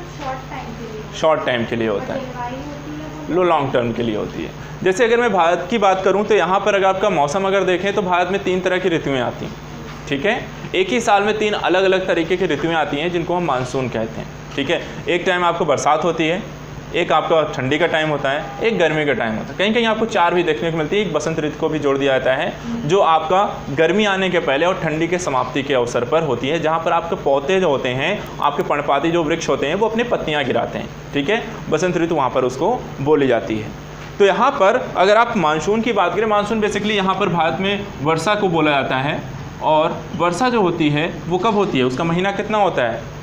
शॉर्ट टाइम के लिए होता है, है, लो लॉन्ग टर्म के लिए होती है। जैसे अगर मैं भारत की बात करूं तो यहाँ पर अगर आपका मौसम अगर देखें तो भारत में 3 तरह की ऋतुएं आती हैं, ठीक है। एक ही साल में 3 अलग अलग तरीके की ऋतुएं आती हैं जिनको हम मानसून कहते हैं, ठीक है। एक टाइम आपको बरसात होती है, एक आपका ठंडी का टाइम होता है, एक गर्मी का टाइम होता है। कहीं कहीं आपको 4 भी देखने को मिलती है। एक बसंत ऋतु को भी जोड़ दिया जाता है जो आपका गर्मी आने के पहले और ठंडी के समाप्ति के अवसर पर होती है, जहाँ पर आपके पौधे जो होते हैं, आपके पर्णपाती जो वृक्ष होते हैं वो अपनी पत्तियाँ गिराते हैं, ठीक है। बसंत ऋतु वहाँ पर उसको बोली जाती है। तो यहाँ पर अगर आप मानसून की बात करें, मानसून बेसिकली यहाँ पर भारत में वर्षा को बोला जाता है। और वर्षा जो होती है वो कब होती है, उसका महीना कितना होता है,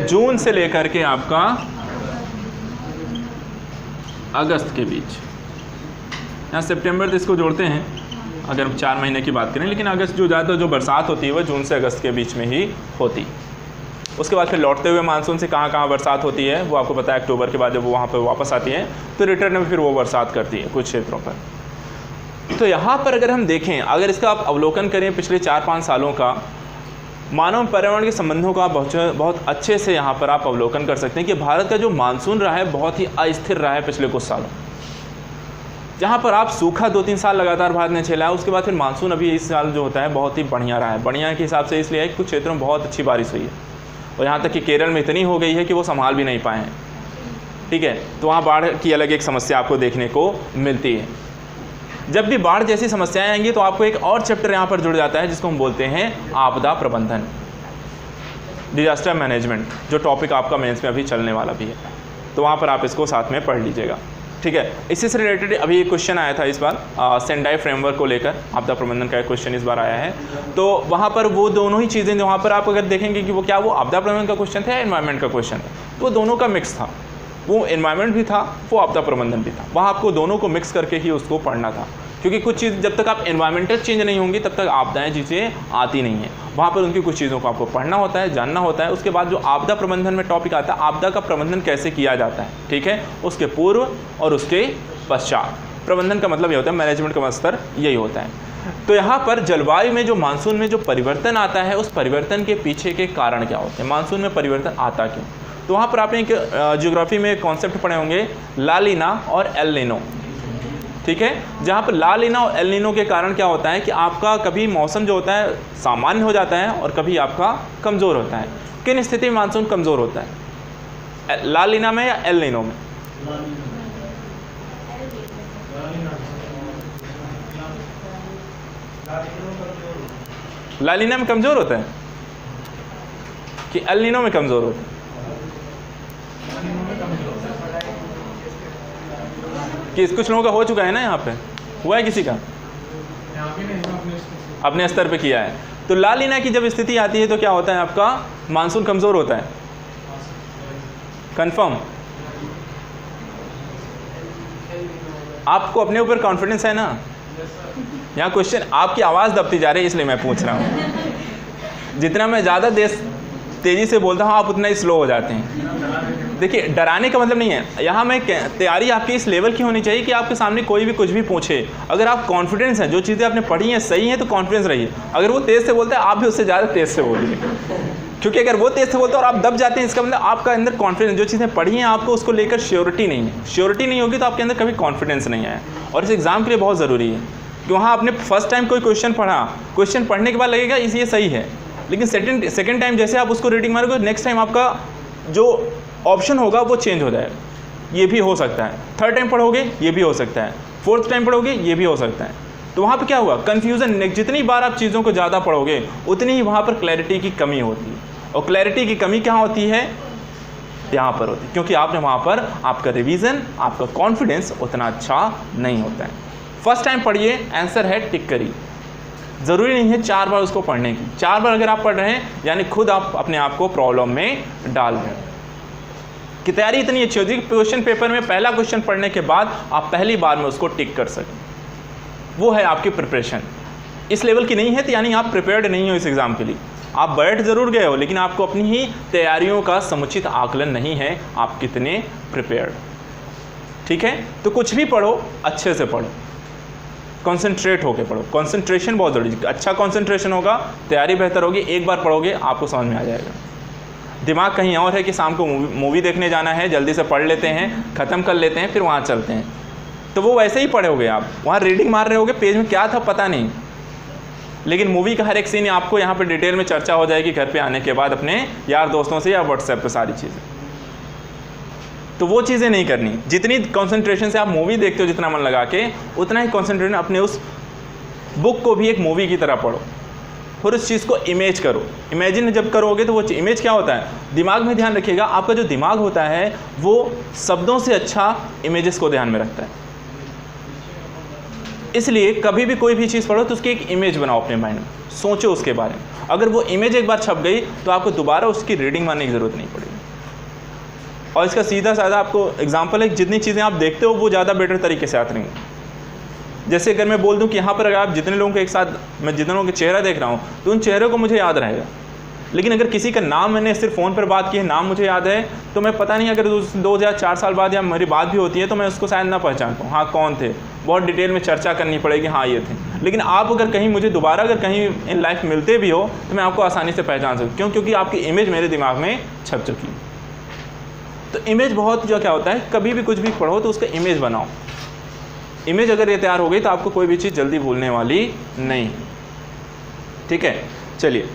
जून से लेकर के आपका अगस्त के बीच। यहाँ सितंबर तो इसको जोड़ते हैं अगर हम 4 महीने की बात करें, लेकिन अगस्त जो ज़्यादा जो बरसात होती है वो जून से अगस्त के बीच में ही होती। उसके बाद फिर लौटते हुए मानसून से कहाँ कहाँ बरसात होती है वो आपको पता है। अक्टूबर के बाद जब वो वहाँ पर वापस आती है तो रिटर्न में फिर वो बरसात करती है कुछ क्षेत्रों पर। तो यहाँ पर अगर हम देखें, अगर इसका आप अवलोकन करें पिछले 4-5 सालों का मानव पर्यावरण के संबंधों का बहुत अच्छे से यहाँ पर आप अवलोकन कर सकते हैं कि भारत का जो मानसून रहा है बहुत ही अस्थिर रहा है पिछले कुछ सालों। जहाँ पर आप सूखा 2-3 साल लगातार भारत ने झेला है, उसके बाद फिर मानसून अभी इस साल जो होता है बहुत ही बढ़िया रहा है। बढ़िया के हिसाब से इसलिए है कि कुछ क्षेत्रों में बहुत अच्छी बारिश हुई है और यहाँ तक कि केरल में इतनी हो गई है कि वो संभाल भी नहीं पाए हैं, ठीक है। तो वहाँ बाढ़ की अलग एक समस्या आपको देखने को मिलती है। जब भी बाढ़ जैसी समस्याएं आएंगी तो आपको एक और चैप्टर यहाँ पर जुड़ जाता है जिसको हम बोलते हैं आपदा प्रबंधन, डिजास्टर मैनेजमेंट, जो टॉपिक आपका मेंस में अभी चलने वाला भी है। तो वहाँ पर आप इसको साथ में पढ़ लीजिएगा, ठीक है। इसी से रिलेटेड अभी एक क्वेश्चन आया था इस बार सेंडाई फ्रेमवर्क को लेकर, आपदा प्रबंधन का एक क्वेश्चन इस बार आया है। तो वहाँ पर वो दोनों ही चीज़ें जो वहाँ पर आप अगर देखेंगे कि वो क्या वो आपदा प्रबंधन का क्वेश्चन था या एनवायरनमेंट का क्वेश्चन था, वो दोनों का मिक्स था। वो एनवायरनमेंट भी था, वो आपदा प्रबंधन भी था। वहाँ आपको दोनों को मिक्स करके ही उसको पढ़ना था, क्योंकि कुछ चीज़ जब तक आप एनवायरमेंटल चेंज नहीं होंगी तब तक आपदाएं चीज़ें आती नहीं हैं। वहाँ पर उनकी कुछ चीज़ों को आपको पढ़ना होता है, जानना होता है। उसके बाद जो आपदा प्रबंधन में टॉपिक आता है, आपदा का प्रबंधन कैसे किया जाता है, ठीक है, उसके पूर्व और उसके पश्चात। प्रबंधन का मतलब ये होता है, मैनेजमेंट का स्तर यही होता है। तो यहाँ पर जलवायु में जो मानसून में जो परिवर्तन आता है, उस परिवर्तन के पीछे के कारण क्या होते हैं, मानसून में परिवर्तन आता क्यों। तो वहाँ पर आपने एक ज्योग्राफी में एक कॉन्सेप्ट पढ़े होंगे, ला लीना और एल नीनो, ठीक है। जहाँ पर ला लीना और एल नीनो के कारण क्या होता है कि आपका कभी मौसम जो होता है सामान्य हो जाता है और कभी आपका कमज़ोर होता है। किन स्थिति में मानसून कमज़ोर होता है, ला लीना में या एल नीनो में? ला लीना में कमज़ोर होता है कि एल नीनो में कमज़ोर होता है? कि कुछ लोगों का हो चुका है ना, यहाँ पे हुआ है किसी का, अपने स्तर पे किया है। तो ला लीना की जब स्थिति आती है तो क्या होता है, आपका मानसून कमज़ोर होता है, कंफर्म। आपको अपने ऊपर कॉन्फिडेंस है ना? यहाँ क्वेश्चन, आपकी आवाज़ दबती जा रही है इसलिए मैं पूछ रहा हूँ। जितना मैं ज़्यादा तेज़ी से बोलता हूँ आप उतना ही स्लो हो जाते हैं। देखिए, डराने का मतलब नहीं है यहाँ, मैं तैयारी आपकी इस लेवल की होनी चाहिए कि आपके सामने कोई भी कुछ भी पूछे, अगर आप कॉन्फिडेंस हैं, जो चीज़ें आपने पढ़ी हैं सही हैं तो कॉन्फिडेंस रहिए। अगर वो तेज़ से बोलता है आप भी उससे ज़्यादा तेज़ से बोलिए, क्योंकि अगर वो तेज़ से बोलते हैं और आप दब जाते हैं, इसका मतलब आपका अंदर कॉन्फिडेंस, जो चीज़ें पढ़ी हैं आपको उसको लेकर श्योरिटी नहीं है। श्योरिटी नहीं होगी तो आपके अंदर कभी कॉन्फिडेंस नहीं आया। और इस एग्ज़ाम के लिए बहुत ज़रूरी है कि वहाँ आपने फर्स्ट टाइम कोई क्वेश्चन पढ़ा, क्वेश्चन पढ़ने के बाद लगेगा ये सही है, लेकिन सेकंड टाइम जैसे आप उसको रीडिंग मारोगे, नेक्स्ट टाइम आपका जो ऑप्शन होगा वो चेंज हो जाएगा। ये भी हो सकता है। थर्ड टाइम पढ़ोगे ये भी हो सकता है, फोर्थ टाइम पढ़ोगे ये भी हो सकता है। तो वहाँ पे क्या हुआ, कन्फ्यूज़न। जितनी बार आप चीज़ों को ज़्यादा पढ़ोगे उतनी ही वहाँ पर क्लैरिटी की कमी होती है, और क्लैरिटी की कमी क्या होती है, यहाँ पर होती है, क्योंकि आपने वहाँ पर आपका रिवीजन, आपका कॉन्फिडेंस उतना अच्छा नहीं होता है। फर्स्ट टाइम पढ़िए, आंसर है टिक करिए। ज़रूरी नहीं है 4 बार उसको पढ़ने की। 4 बार अगर आप पढ़ रहे हैं यानी खुद आप अपने आप को प्रॉब्लम में डाल रहे हैं। कि तैयारी इतनी अच्छी होती है कि क्वेश्चन पेपर में पहला क्वेश्चन पढ़ने के बाद आप पहली बार में उसको टिक कर सकें, वो है आपकी प्रिपरेशन। इस लेवल की नहीं है तो यानी आप प्रिपेयर्ड नहीं हो इस एग्ज़ाम के लिए। आप बैठ ज़रूर गए हो, लेकिन आपको अपनी ही तैयारियों का समुचित आकलन नहीं है, आप कितने प्रिपेयर्ड। ठीक है, तो कुछ भी पढ़ो अच्छे से पढ़ो। कॉन्सेंट्रेट होकर पढ़ो, कॉन्सेंट्रेशन बहुत ज़रूरी है। अच्छा कॉन्सेंट्रेशन होगा, तैयारी बेहतर होगी, एक बार पढ़ोगे आपको समझ में आ जाएगा। दिमाग कहीं और है कि शाम को मूवी देखने जाना है, जल्दी से पढ़ लेते हैं, ख़त्म कर लेते हैं, फिर वहाँ चलते हैं, तो वो वैसे ही पढ़ोगे आप, वहाँ रीडिंग मार रहे होगे, पेज में क्या था पता नहीं, लेकिन मूवी का हर एक सीन आपको यहाँ पे डिटेल में चर्चा हो जाएगी घर पे आने के बाद अपने यार दोस्तों से या व्हाट्सएप पे सारी चीज़ें। तो वो चीज़ें नहीं करनी। जितनी कंसंट्रेशन से आप मूवी देखते हो, जितना मन लगा के, उतना ही कंसंट्रेशन अपने उस बुक को भी एक मूवी की तरह पढ़ो और उस चीज़ को इमेज करो। इमेजिन जब करोगे तो वो इमेज क्या होता है, दिमाग में ध्यान रखिएगा, आपका जो दिमाग होता है वो शब्दों से अच्छा इमेजेस को ध्यान में रखता है। इसलिए कभी भी कोई भी चीज़ पढ़ो तो उसकी एक इमेज बनाओ अपने माइंड में, सोचो उसके बारे में। अगर वो इमेज एक बार छप गई तो आपको दोबारा उसकी रीडिंग मारने की ज़रूरत नहीं पड़ेगी। और इसका सीधा साधा आपको एग्जांपल है, जितनी चीज़ें आप देखते हो वो ज़्यादा बेटर तरीके से आती रहेंगी। जैसे अगर मैं बोल दूं कि यहाँ पर अगर आप जितने लोगों के एक साथ, मैं जितने लोगों के चेहरा देख रहा हूँ तो उन चेहरों को मुझे याद रहेगा, लेकिन अगर किसी का नाम मैंने सिर्फ फ़ोन पर बात की है, नाम मुझे याद है, तो मैं पता नहीं अगर 2 या 4 साल बाद या मेरी बात भी होती है तो मैं उसको शायद ना पहचान पाऊँ, हाँ कौन थे, बहुत डिटेल में चर्चा करनी पड़ेगी, हाँ ये थे। लेकिन आप अगर कहीं मुझे दोबारा अगर कहीं इन लाइफ मिलते भी हो तो मैं आपको आसानी से पहचान सकूँ। क्यों? क्योंकि आपकी इमेज मेरे दिमाग में छप चुकी है। तो इमेज बहुत जो क्या होता है, कभी भी कुछ भी पढ़ो तो उसका इमेज बनाओ। इमेज अगर ये तैयार हो गई तो आपको कोई भी चीज़ जल्दी भूलने वाली नहीं। ठीक है, चलिए,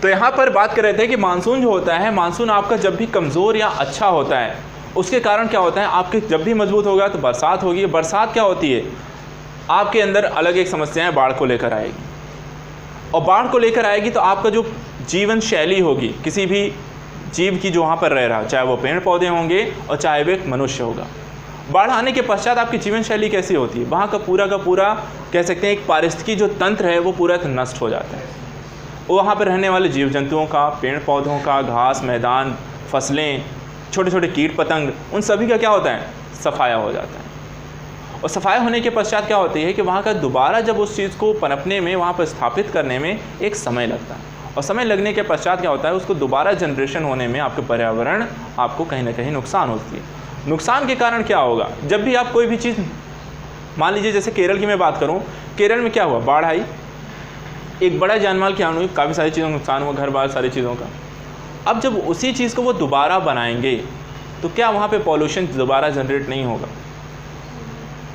तो यहाँ पर बात कर रहे थे कि मानसून जो होता है, मानसून आपका जब भी कमज़ोर या अच्छा होता है उसके कारण क्या होता है, आपके जब भी मजबूत होगा तो बरसात होगी। बरसात क्या होती है, आपके अंदर अलग एक समस्याएं बाढ़ को लेकर आएगी, और बाढ़ को लेकर आएगी तो आपका जो जीवन शैली होगी किसी भी जीव की जो वहाँ पर रह रहा, चाहे वो पेड़ पौधे होंगे और चाहे वो एक मनुष्य होगा, बाढ़ आने के पश्चात आपकी जीवन शैली कैसी होती है, वहाँ का पूरा कह सकते हैं एक पारिस्थितिकी जो तंत्र है वो पूरा नष्ट हो जाता है। वहाँ पर रहने वाले जीव जंतुओं का, पेड़ पौधों का, घास मैदान, फसलें, छोटे छोटे कीट पतंग, उन सभी का क्या होता है, सफाया हो जाता है। और सफाया होने के पश्चात क्या होती है कि वहाँ का दोबारा जब उस चीज़ को पनपने में, वहाँ पर स्थापित करने में एक समय लगता है, और समय लगने के पश्चात क्या होता है, उसको दोबारा जनरेशन होने में आपके पर्यावरण आपको कहीं ना कहीं नुकसान होती है। नुकसान के कारण क्या होगा, जब भी आप कोई भी चीज़, मान लीजिए जैसे केरल की मैं बात करूँ, केरल में क्या हुआ, बाढ़ आई, एक बड़ा जानमाल की हानि हुई, काफ़ी सारी चीज़ों का नुकसान हुआ, घर बार सारी चीज़ों का। अब जब उसी चीज़ को वो दोबारा बनाएंगे तो क्या वहाँ पे पॉल्यूशन दोबारा जनरेट नहीं होगा?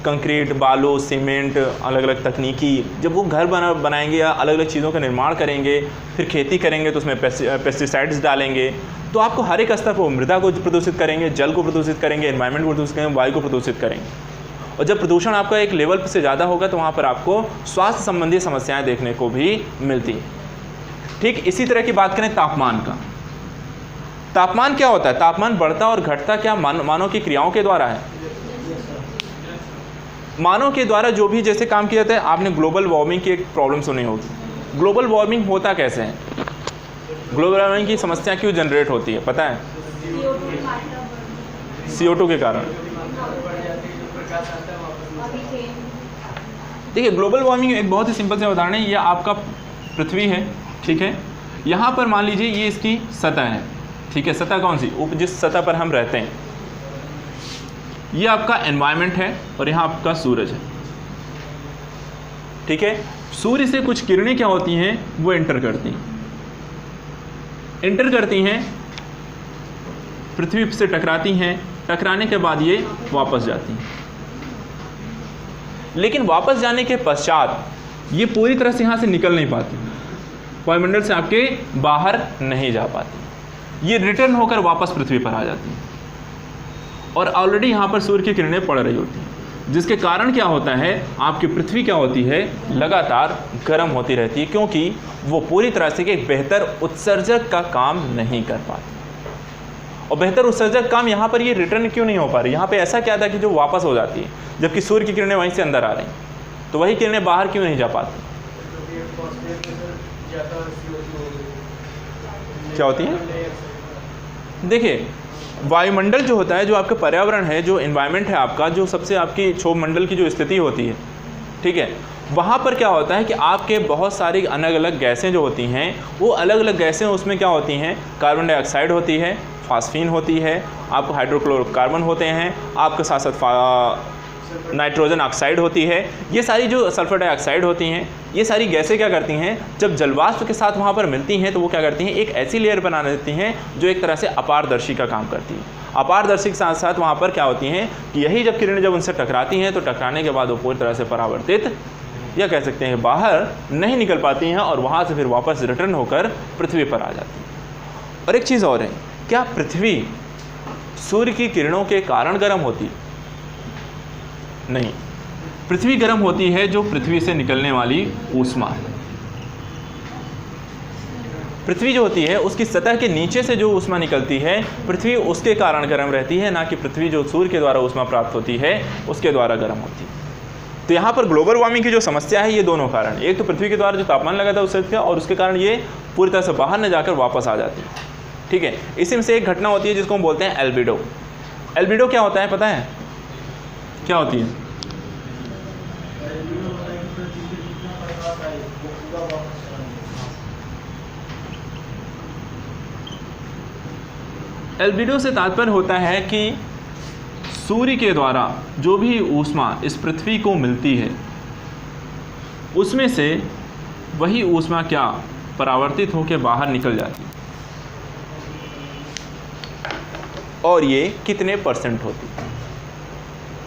कंक्रीट, बालू, सीमेंट, अलग अलग तकनीकी, जब वो घर बनाएंगे या अलग अलग चीज़ों का निर्माण करेंगे, फिर खेती करेंगे तो उसमें पेस्टिसाइड्स डालेंगे, तो आपको हर एक स्तर पर मृदा को प्रदूषित करेंगे, जल को प्रदूषित करेंगे, एनवायरनमेंट को प्रदूषित करेंगे, वायु को प्रदूषित करेंगे। और जब प्रदूषण आपका एक लेवल से ज़्यादा होगा तो वहाँ पर आपको स्वास्थ्य संबंधी समस्याएं देखने को भी मिलती है। ठीक इसी तरह की बात करें तापमान का, तापमान क्या होता है, तापमान बढ़ता और घटता क्या मानव की क्रियाओं के द्वारा है। मानव के द्वारा जो भी जैसे काम किया जाता है, आपने ग्लोबल वार्मिंग की एक प्रॉब्लम सुनी होगी। ग्लोबल वार्मिंग होता कैसे है, ग्लोबल वार्मिंग की समस्या क्यों जनरेट होती है पता है? CO2 के कारण। देखिए ग्लोबल वार्मिंग एक बहुत ही सिंपल से उदाहरण है, ये आपका पृथ्वी है, ठीक है, यहाँ पर मान लीजिए ये इसकी सतह है, ठीक है, सतह कौन सी, जिस सतह पर हम रहते हैं, ये आपका एनवायरनमेंट है और यहाँ आपका सूरज है, ठीक है। सूर्य से कुछ किरणें क्या होती हैं, वो एंटर करती हैं पृथ्वी से टकराती हैं, टकराने के बाद ये वापस जाती हैं, लेकिन वापस जाने के पश्चात ये पूरी तरह से यहाँ से निकल नहीं पाती, वायुमंडल से आपके बाहर नहीं जा पाती, ये रिटर्न होकर वापस पृथ्वी पर आ जाती हैं, और ऑलरेडी यहाँ पर सूर्य की किरणें पड़ रही होती हैं, जिसके कारण क्या होता है, आपकी पृथ्वी क्या होती है, लगातार गर्म होती रहती है, क्योंकि वो पूरी तरह से एक बेहतर उत्सर्जक का काम नहीं कर पाती। और बेहतर उत्सर्जक काम यहाँ पर ये रिटर्न क्यों नहीं हो पा रही, यहाँ पे ऐसा क्या था कि जो वापस हो जाती है, जबकि सूर्य की किरणें वहीं से अंदर आ रही, तो वही किरणें बाहर क्यों नहीं जा पाती? क्या होती है, देखिए वायुमंडल जो होता है, जो आपका पर्यावरण है, जो एनवायरनमेंट है आपका, जो सबसे आपकी क्षोभ मंडल की जो स्थिति होती है, ठीक है, वहाँ पर क्या होता है कि आपके बहुत सारी अलग अलग गैसें जो होती हैं, वो अलग अलग गैसें उसमें क्या होती हैं, कार्बन डाइऑक्साइड होती है, फास्फीन होती है, आपको हाइड्रोक्लोरोकार्बन होते हैं, आपके साथ साथ नाइट्रोजन ऑक्साइड होती है। ये सारी जो सल्फर डाइऑक्साइड होती हैं, ये सारी गैसें क्या करती हैं, जब जलवाष्प के साथ वहाँ पर मिलती हैं तो वो क्या करती हैं, एक ऐसी लेयर बना देती हैं जो एक तरह से अपारदर्शी का काम करती है। अपारदर्शी के साथ साथ वहाँ पर क्या होती हैं कि यही जब किरणें जब उनसे टकराती हैं तो टकराने के बाद वो पूरी तरह से परावर्तित या कह सकते हैं बाहर नहीं निकल पाती हैं और वहाँ से फिर वापस रिटर्न होकर पृथ्वी पर आ जाती हैं। और एक चीज़ और है, क्या पृथ्वी सूर्य की किरणों के कारण गर्म होती है? नहीं, पृथ्वी गर्म होती है जो पृथ्वी से निकलने वाली ऊष्मा है। पृथ्वी जो होती है उसकी सतह के नीचे से जो ऊष्मा निकलती है, पृथ्वी उसके कारण गर्म रहती है, ना कि पृथ्वी जो सूर्य के द्वारा ऊष्मा प्राप्त होती है उसके द्वारा गर्म होती है। तो यहाँ पर ग्लोबल वार्मिंग की जो समस्या है, ये दोनों कारण, एक तो पृथ्वी के द्वारा जो तापमान लगा था उससे, और उसके कारण ये पूरी तरह से बाहर न जाकर वापस आ जाती है। ठीक है, इसी में से एक घटना होती है जिसको हम बोलते हैं एल्बिडो। एल्बिडो क्या होता है पता है, क्या होती है? एल्बिडो से तात्पर्य होता है कि सूर्य के द्वारा जो भी ऊष्मा इस पृथ्वी को मिलती है उसमें से वही ऊष्मा क्या परावर्तित होकर बाहर निकल जाती है, और ये कितने परसेंट होती है?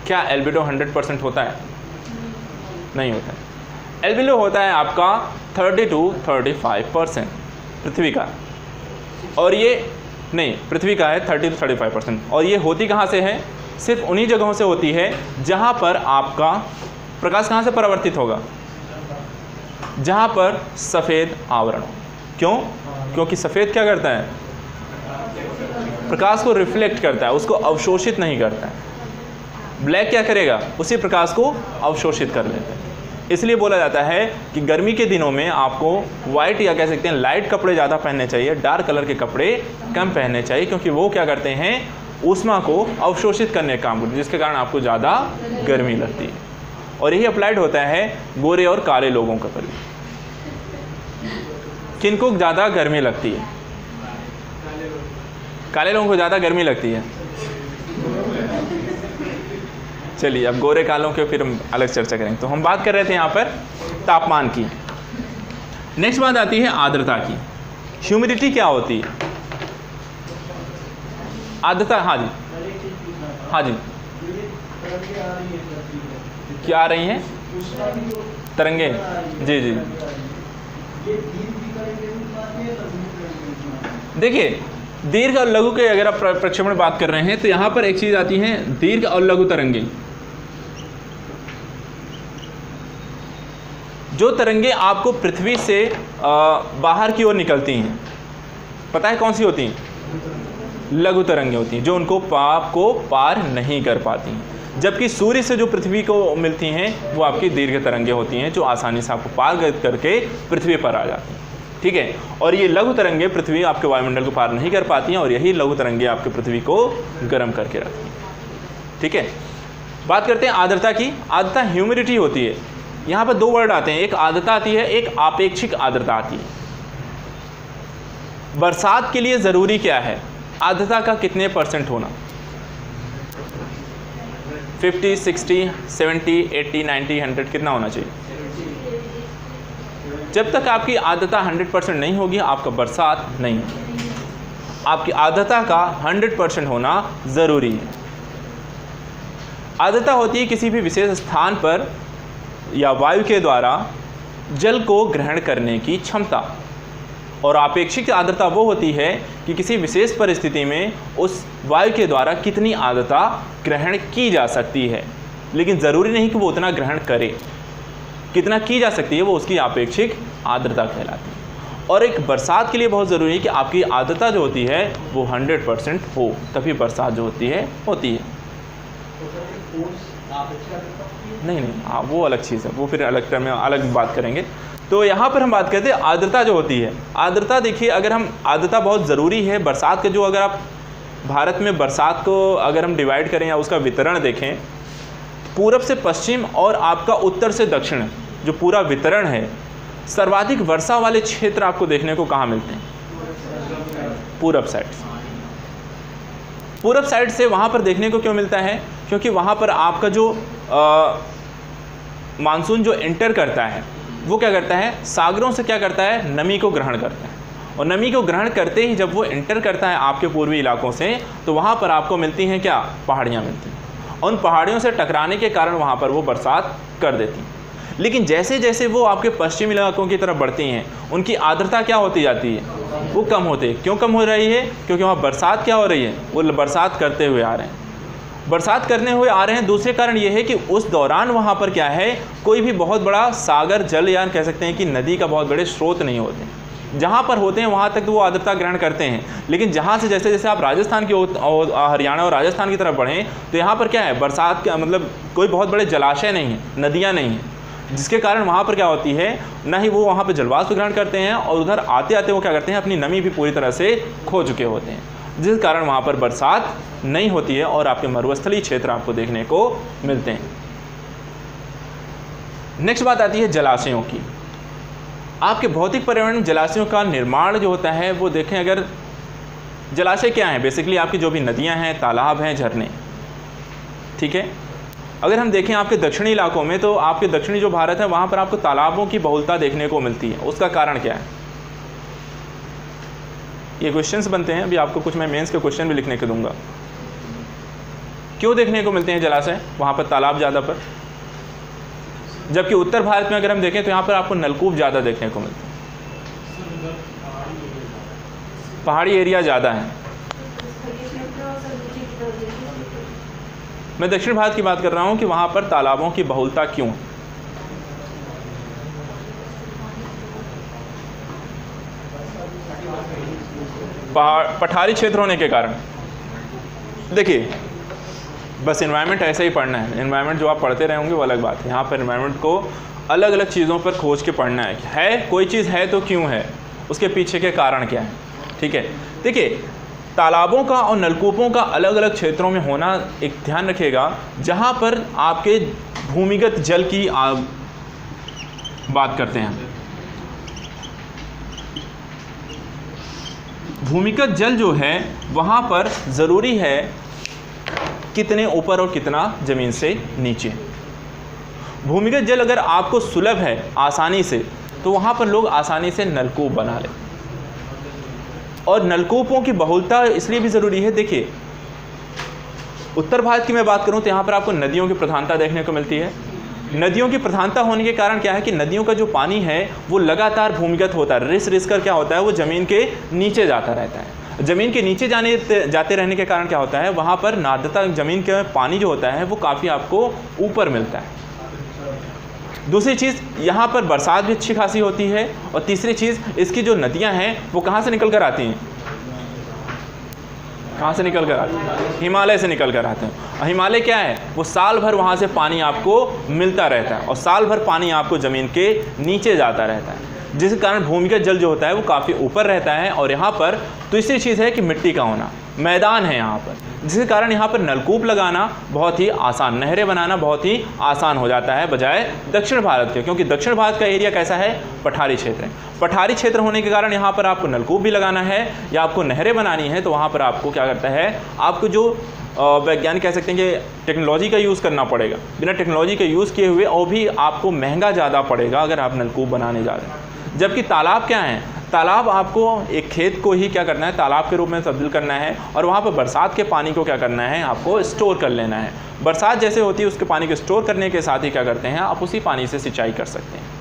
क्या एल्बिडो 100% होता है? नहीं होता है। एल्बिडो होता है आपका 30 to 35% पृथ्वी का, और ये नहीं, पृथ्वी का है 30 to 35%, और ये होती कहाँ से है? सिर्फ उन्हीं जगहों से होती है जहाँ पर आपका प्रकाश कहाँ से परावर्तित होगा? जहाँ पर सफ़ेद आवरण हो। क्यों? क्योंकि सफ़ेद क्या करता है? प्रकाश को रिफ्लेक्ट करता है, उसको अवशोषित नहीं करता है। ब्लैक क्या करेगा? उसी प्रकाश को अवशोषित कर लेता है। इसलिए बोला जाता है कि गर्मी के दिनों में आपको वाइट या कह सकते हैं लाइट कपड़े ज़्यादा पहनने चाहिए, डार्क कलर के कपड़े कम पहनने चाहिए, क्योंकि वो क्या करते हैं, ऊष्मा को अवशोषित करने का काम करते हैं, जिसके कारण आपको ज़्यादा गर्मी लगती है। और यही अप्लाइड होता है गोरे और काले लोगों का पर। किनको ज़्यादा गर्मी लगती है? काले लोगों को ज़्यादा गर्मी लगती है। चलिए, अब गोरे कालों के फिर हम अलग चर्चा करेंगे। तो हम बात कर रहे थे यहाँ पर तापमान की। नेक्स्ट बात आती है आर्द्रता की। ह्यूमिडिटी क्या होती है? आर्द्रता, हाँ जी, हाँ जी, क्या आ रही हैं? तरंगे, जी जी। देखिए, दीर्घ और लघु के अगर आप प्रक्षेपण बात कर रहे हैं तो यहाँ पर एक चीज़ आती है, दीर्घ और लघु तरंगे। जो तरंगे आपको पृथ्वी से बाहर की ओर निकलती हैं, पता है कौन सी होती हैं? लघु तरंगे होती हैं, जो उनको पाप को पार नहीं कर पाती हैं। जबकि सूर्य से जो पृथ्वी को मिलती हैं वो आपकी दीर्घ तरंगे होती हैं, जो आसानी से आपको पार करके पृथ्वी पर आ जाती हैं। ठीक है, और ये लघु तरंगे पृथ्वी आपके वायुमंडल को पार नहीं कर पाती हैं, और यही लघु तरंगे आपके पृथ्वी को गर्म करके रखती हैं। ठीक है, बात करते हैं आर्द्रता की। आर्द्रता ह्यूमिडिटी होती है। यहाँ पर दो वर्ड आते हैं, एक आर्द्रता आती है, एक आपेक्षिक आर्द्रता आती है। बरसात के लिए ज़रूरी क्या है? आर्द्रता का कितने % होना? 50, 60, 70, 80, 90, 100 कितना होना चाहिए? जब तक आपकी आर्द्रता 100% नहीं होगी, आपका बरसात नहीं होगी। आपकी आर्द्रता का 100% होना ज़रूरी है। आर्द्रता होती है किसी भी विशेष स्थान पर या वायु के द्वारा जल को ग्रहण करने की क्षमता, और आपेक्षिक आर्द्रता वो होती है कि किसी विशेष परिस्थिति में उस वायु के द्वारा कितनी आर्द्रता ग्रहण की जा सकती है, लेकिन ज़रूरी नहीं कि वो उतना ग्रहण करे। कितना की जा सकती है वो उसकी आपेक्षिक आर्द्रता कहलाती है। और एक बरसात के लिए बहुत ज़रूरी है कि आपकी आर्द्रता जो होती है वो 100% हो, तभी बरसात जो होती है। नहीं, वो अलग चीज़ है, वो फिर अलग टर्म में अलग बात करेंगे। तो यहाँ पर हम बात करते हैं आर्द्रता जो होती है। आर्द्रता देखिए, अगर हम आर्द्रता बहुत ज़रूरी है बरसात के, जो अगर आप भारत में बरसात को अगर हम डिवाइड करें या उसका वितरण देखें, पूरब से पश्चिम और आपका उत्तर से दक्षिण जो पूरा वितरण है, सर्वाधिक वर्षा वाले क्षेत्र आपको देखने को कहाँ मिलते हैं? पूरब साइड से। पूरब साइड से वहाँ पर देखने को क्यों मिलता है? क्योंकि वहाँ पर आपका जो मानसून जो एंटर करता है वो क्या करता है, सागरों से क्या करता है, नमी को ग्रहण करता है। और नमी को ग्रहण करते ही जब वो एंटर करता है आपके पूर्वी इलाकों से, तो वहाँ पर आपको मिलती हैं क्या, पहाड़ियाँ मिलती हैं। उन पहाड़ियों से टकराने के कारण वहाँ पर वो बरसात कर देती हैं। लेकिन जैसे जैसे वो आपके पश्चिमी इलाकों की तरफ बढ़ती हैं, उनकी आर्द्रता क्या होती जाती है, वो कम होती है। क्यों कम हो रही है, क्योंकि वहाँ बरसात क्या हो रही है, वो बरसात करते हुए आ रहे हैं, बरसात करने हुए आ रहे हैं। दूसरे कारण ये है कि उस दौरान वहाँ पर क्या है, कोई भी बहुत बड़ा सागर जल या कह सकते हैं कि नदी का बहुत बड़े स्रोत नहीं होते। जहाँ पर होते हैं वहाँ तक तो वो आर्द्रता ग्रहण करते हैं, लेकिन जहाँ से जैसे जैसे आप राजस्थान की और हरियाणा और राजस्थान की तरफ बढ़ें तो यहाँ पर क्या है, बरसात का मतलब कोई बहुत बड़े जलाशय नहीं है, नदियाँ नहीं हैं, जिसके कारण वहाँ पर क्या होती है, ना ही वो वहाँ पर जलवाष्प ग्रहण करते हैं और उधर आते आते वो क्या करते हैं, अपनी नमी भी पूरी तरह से खो चुके होते हैं, जिस कारण वहाँ पर बरसात नहीं होती है और आपके मरुस्थलीय क्षेत्र आपको देखने को मिलते हैं। नेक्स्ट बात आती है जलाशयों की। आपके भौतिक पर्यावरण में जलाशयों का निर्माण जो होता है वो देखें, अगर जलाशय क्या है, बेसिकली आपकी जो भी नदियाँ हैं, तालाब हैं, झरने, ठीक है। अगर हम देखें आपके दक्षिणी इलाकों में, तो आपके दक्षिणी जो भारत है वहाँ पर आपको तालाबों की बहुलता देखने को मिलती है। उसका कारण क्या है, ये क्वेश्चंस बनते हैं, अभी आपको कुछ मैं मेंस के क्वेश्चन भी लिखने को दूंगा। क्यों देखने को मिलते हैं जलाशय वहाँ पर, तालाब ज़्यादा पर, जबकि उत्तर भारत में अगर हम देखें तो यहाँ पर आपको नलकूप ज़्यादा देखने को मिलते हैं, पहाड़ी एरिया ज़्यादा है। मैं दक्षिण भारत की बात कर रहा हूँ कि वहाँ पर तालाबों की बहुलता क्यों। पठारी क्षेत्र होने के कारण। देखिए, बस एनवायरनमेंट ऐसा ही पढ़ना है, एनवायरनमेंट जो आप पढ़ते रहे होंगे वो अलग बात है। यहाँ पर एनवायरनमेंट को अलग अलग चीज़ों पर खोज के पढ़ना है कोई चीज़ है तो क्यों है, उसके पीछे के कारण क्या है, ठीक है। देखिए, तालाबों का और नलकूपों का अलग अलग क्षेत्रों में होना, एक ध्यान रखिएगा, जहाँ पर आपके भूमिगत जल की बात करते हैं। भूमिगत जल जो है वहाँ पर ज़रूरी है कितने ऊपर और कितना ज़मीन से नीचे। भूमिगत जल अगर आपको सुलभ है आसानी से, तो वहाँ पर लोग आसानी से नलकूप बना लें। और नलकूपों की बहुलता इसलिए भी ज़रूरी है। देखिए, उत्तर भारत की मैं बात करूँ तो यहाँ पर आपको नदियों की प्रधानता देखने को मिलती है। नदियों की प्रधानता होने के कारण क्या है कि नदियों का जो पानी है वो लगातार भूमिगत होता है, रिस कर क्या होता है, वो ज़मीन के नीचे जाता रहता है। ज़मीन के नीचे जाते रहने के कारण क्या होता है, वहाँ पर आर्द्रता, ज़मीन के पानी जो होता है वो काफ़ी आपको ऊपर मिलता है। दूसरी चीज़, यहाँ पर बरसात भी अच्छी खासी होती है। और तीसरी चीज़, इसकी जो नदियाँ हैं वो कहाँ से निकल कर आती हैं, कहाँ से निकल कर आते हैं, हिमालय से निकल कर आते हैं। और हिमालय क्या है, वो साल भर वहाँ से पानी आपको मिलता रहता है और साल भर पानी आपको ज़मीन के नीचे जाता रहता है, जिस कारण भूमिगत जल जो होता है वो काफ़ी ऊपर रहता है। और यहाँ पर दूसरी चीज़ है कि मिट्टी का होना, मैदान है यहाँ पर, जिसके कारण यहाँ पर नलकूप लगाना बहुत ही आसान, नहरें बनाना बहुत ही आसान हो जाता है बजाय दक्षिण भारत के। क्योंकि दक्षिण भारत का एरिया कैसा है, पठारी क्षेत्र है। पठारी क्षेत्र होने के कारण यहाँ पर आपको नलकूप भी लगाना है या आपको नहरें बनानी है, तो वहाँ पर आपको क्या करता है, आपको जो वैज्ञानिक कह सकते हैं कि टेक्नोलॉजी का यूज़ करना पड़ेगा। बिना टेक्नोलॉजी का यूज़ किए हुए और भी आपको महंगा ज़्यादा पड़ेगा अगर आप नलकूप बनाने जा रहे हैं। जबकि तालाब क्या है, तालाब आपको एक खेत को ही क्या करना है, तालाब के रूप में तब्दील करना है और वहाँ पर बरसात के पानी को क्या करना है, आपको स्टोर कर लेना है। बरसात जैसे होती है उसके पानी को स्टोर करने के साथ ही क्या करते हैं, आप उसी पानी से सिंचाई कर सकते हैं।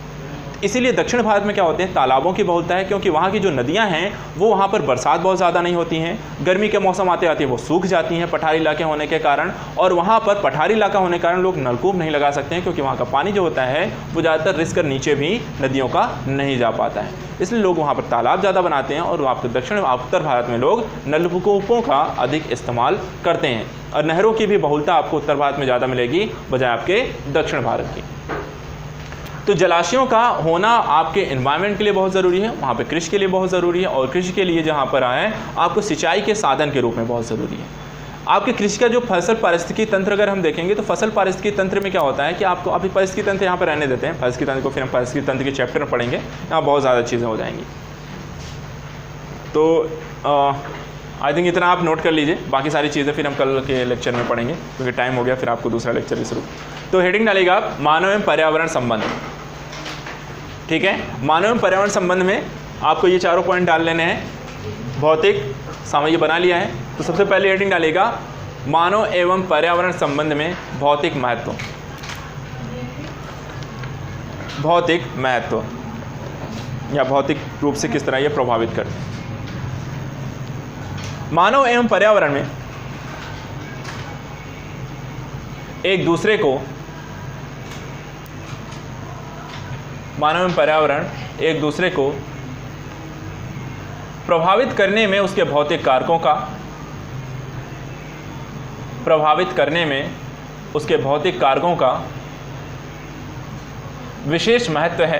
इसीलिए दक्षिण भारत में क्या होते हैं, तालाबों की बहुलता है, क्योंकि वहाँ की जो नदियाँ हैं वो वहाँ पर बरसात बहुत ज़्यादा नहीं होती हैं। गर्मी के मौसम आते आते वो सूख जाती हैं पठारी इलाके होने के कारण। और वहाँ पर पठारी इलाका होने के कारण लोग नलकूप नहीं लगा सकते हैं, क्योंकि वहाँ का पानी जो होता है वो ज़्यादातर रिस कर नीचे भी नदियों का नहीं जा पाता है। इसलिए लोग वहाँ पर तालाब ज़्यादा बनाते हैं और आपके दक्षिण उत्तर भारत में लोग नलकूपों का अधिक इस्तेमाल करते हैं। और नहरों की भी बहुलता आपको उत्तर भारत में ज़्यादा मिलेगी बजाय आपके दक्षिण भारत की। तो जलाशयों का होना आपके एनवायरनमेंट के लिए बहुत ज़रूरी है, वहाँ पे कृषि के लिए बहुत ज़रूरी है। और कृषि के लिए जहाँ पर आए आपको सिंचाई के साधन के रूप में बहुत ज़रूरी है। आपके कृषि का जो फसल पारिस्थितिकी तंत्र अगर हम देखेंगे तो फसल पारिस्थितिकी तंत्र में क्या होता है कि आपको अभी पारिस्थितिकी तंत्र यहाँ पर रहने देते हैं, पारिस्थितिकी तंत्र को फिर हम पारिस्थितिकी तंत्र के चैप्टर में पढ़ेंगे, यहाँ बहुत ज़्यादा चीज़ें हो जाएंगी। तो आई थिंक इतना आप नोट कर लीजिए, बाकी सारी चीज़ें फिर हम कल के लेक्चर में पढ़ेंगे क्योंकि टाइम हो गया, फिर आपको दूसरा लेक्चर भी शुरू। तो हेडिंग डालिएगा आप मानव एवं पर्यावरण संबंध। ठीक है, मानव एवं पर्यावरण संबंध में आपको ये चारों पॉइंट डाल लेने हैं। भौतिक सामयिक बना लिया है, तो सबसे पहले हेडिंग डालिएगा मानव एवं पर्यावरण संबंध में भौतिक महत्व। भौतिक महत्व या भौतिक रूप से किस तरह ये प्रभावित करते हैं। मानव एवं पर्यावरण में एक दूसरे को, मानव एवं पर्यावरण एक दूसरे को प्रभावित करने में उसके भौतिक कारकों का, प्रभावित करने में उसके भौतिक कारकों का विशेष महत्व है,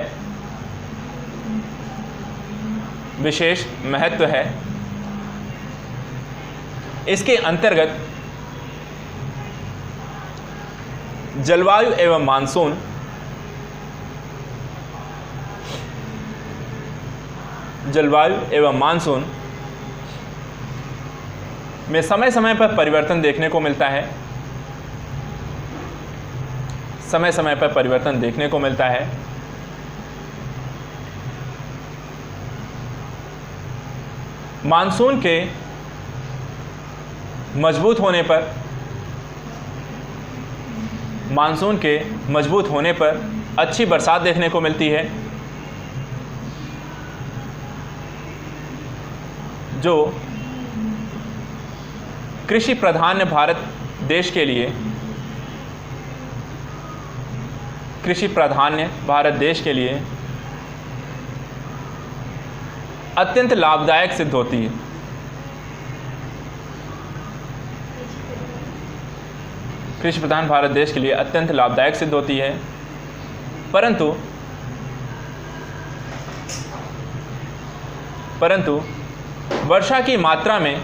विशेष महत्व है। इसके अंतर्गत जलवायु एवं मानसून, जलवायु एवं मानसून में समय समय पर परिवर्तन देखने को मिलता है, समय समय पर परिवर्तन देखने को मिलता है। मानसून के मजबूत होने पर, मानसून के मजबूत होने पर अच्छी बरसात देखने को मिलती है, जो कृषि प्रधान भारत देश के लिए, कृषि प्राधान्य भारत देश के लिए अत्यंत लाभदायक सिद्ध होती है। कृषि प्रधान भारत देश के लिए अत्यंत लाभदायक सिद्ध होती है, परंतु वर्षा की मात्रा में,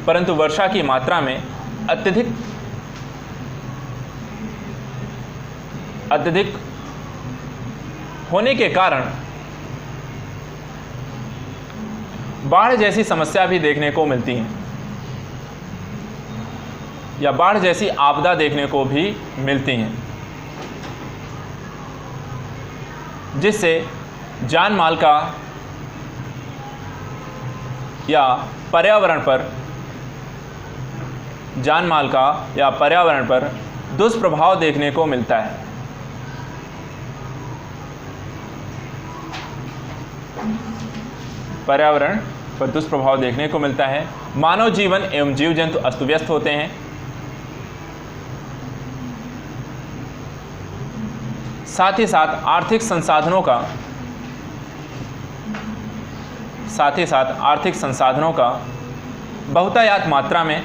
परंतु वर्षा की मात्रा में अत्यधिक होने के कारण बाढ़ जैसी समस्या भी देखने को मिलती है, या बाढ़ जैसी आपदा देखने को भी मिलती हैं, जिससे जान माल का या पर्यावरण पर, जान माल का या पर्यावरण पर दुष्प्रभाव देखने को मिलता है। पर्यावरण पर दुष्प्रभाव देखने को मिलता है। मानव जीवन एवं जीव जंतु अस्त व्यस्त होते हैं। साथ ही साथ आर्थिक संसाधनों का, साथ ही साथ आर्थिक संसाधनों का बहुतायत मात्रा में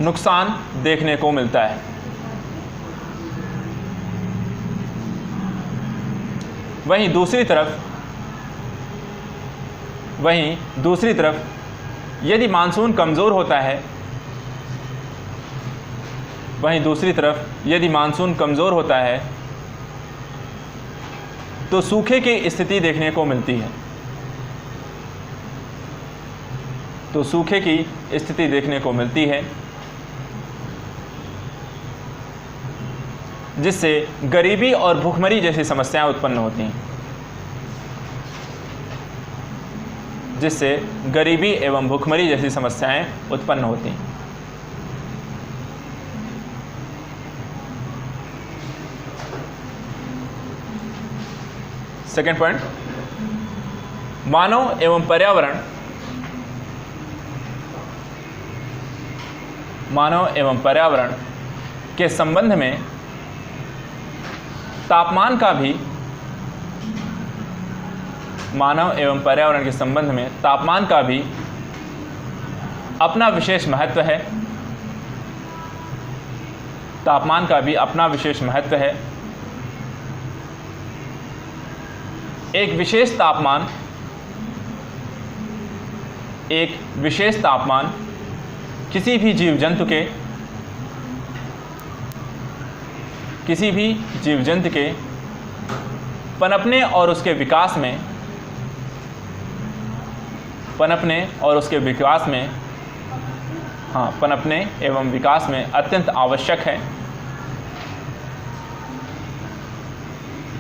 नुकसान देखने को मिलता है। वहीं दूसरी तरफ यदि मानसून कमज़ोर होता है, वहीं दूसरी तरफ यदि मानसून कमज़ोर होता है तो सूखे की स्थिति देखने को मिलती है, तो सूखे की स्थिति देखने को मिलती है, जिससे गरीबी और भूखमरी जैसी समस्याएं उत्पन्न होती हैं, जिससे गरीबी एवं भूखमरी जैसी समस्याएं उत्पन्न होती हैं। सेकेंड पॉइंट, मानव एवं पर्यावरण, मानव एवं पर्यावरण के संबंध में तापमान का भी, मानव एवं पर्यावरण के संबंध में तापमान का भी अपना विशेष महत्व है, तापमान का भी अपना विशेष महत्व है। एक विशेष तापमान, एक विशेष तापमान किसी भी जीव जंतु के, किसी भी जीव जंतु के पनपने और उसके विकास में पनपने एवं विकास में अत्यंत आवश्यक है।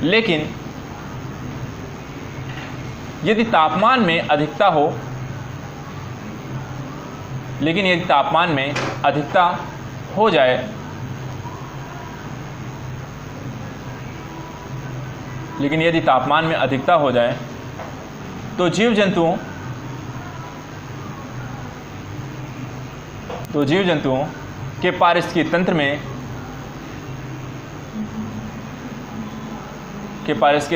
लेकिन यदि तापमान में अधिकता हो जाए तो जीव जंतुओं के पारिस्थितिकी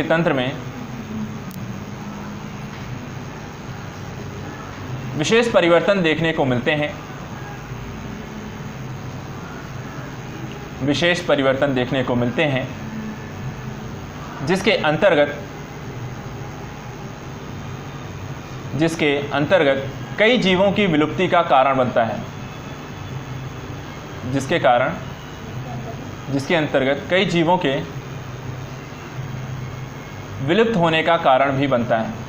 तंत्र में विशेष परिवर्तन देखने को मिलते हैं जिसके अंतर्गत कई जीवों की विलुप्ति का कारण बनता है, जिसके अंतर्गत कई जीवों के विलुप्त होने का कारण भी बनता है।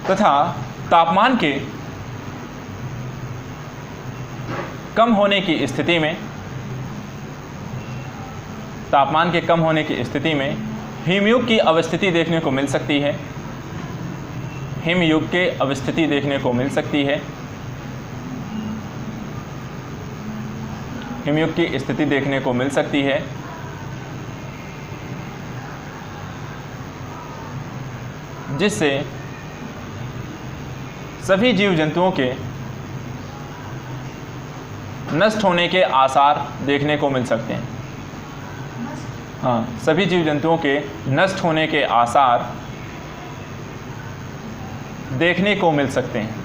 तथा तापमान के कम होने की स्थिति में हिमयुग की अवस्थिति देखने को मिल सकती है। जिससे सभी जीव जंतुओं के नष्ट होने के आसार देखने को मिल सकते हैं। सभी जीव जंतुओं के नष्ट होने के आसार देखने को मिल सकते हैं।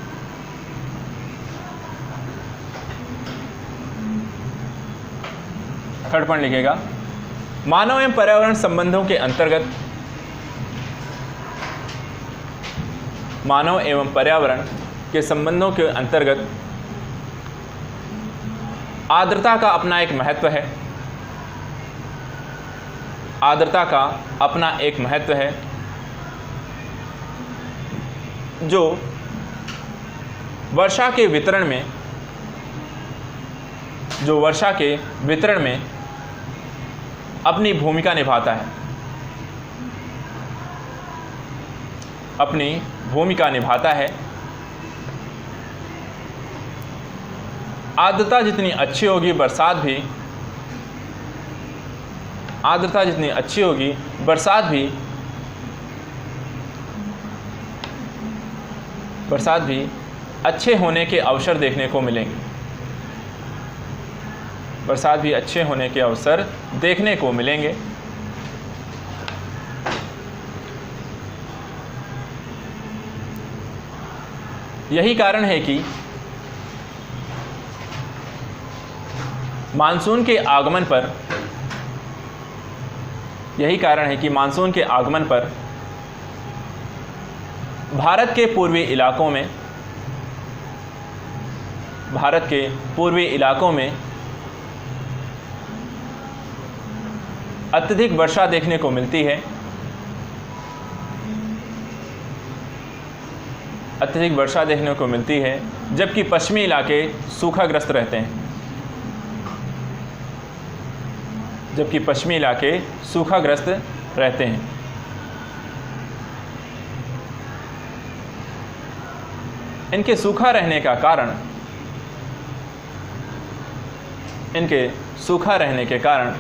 थर्ड पॉइंट लिखेगा, मानव एवं पर्यावरण संबंधों के अंतर्गत आर्द्रता का अपना एक महत्व है जो वर्षा के वितरण में अपनी भूमिका निभाता है। आर्द्रता जितनी अच्छी होगी बरसात भी अच्छे होने के अवसर देखने को मिलेंगे। यही कारण है कि मानसून के आगमन पर भारत के पूर्वी इलाकों में अत्यधिक वर्षा देखने को मिलती है, जबकि पश्चिमी इलाके सूखाग्रस्त रहते हैं। इनके सूखा रहने के कारण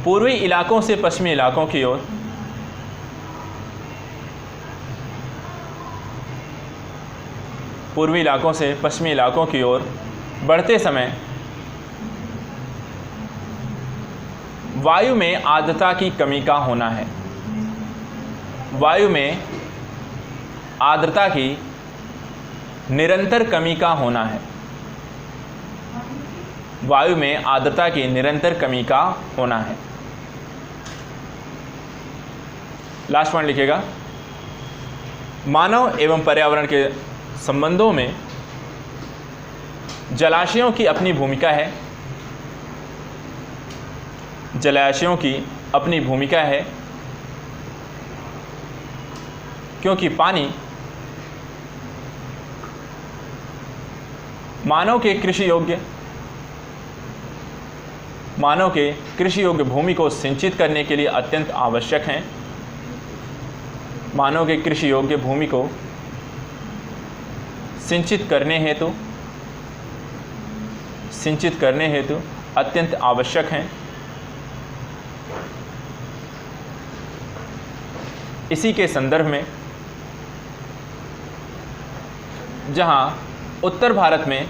पूर्वी इलाकों से पश्चिमी इलाकों की ओर बढ़ते समय वायु में आर्द्रता की कमी का होना है। वायु में आर्द्रता की निरंतर कमी का होना है। लास्ट पॉइंट लिखिएगा, मानव एवं पर्यावरण के संबंधों में जलाशयों की अपनी भूमिका है, जलाशयों की अपनी भूमिका है, क्योंकि पानी मानव के कृषि योग्य भूमि को सिंचित करने के लिए अत्यंत आवश्यक हैं। मानव के कृषि योग्य भूमि को सिंचित करने हेतु अत्यंत आवश्यक हैं। इसी के संदर्भ में जहां उत्तर भारत में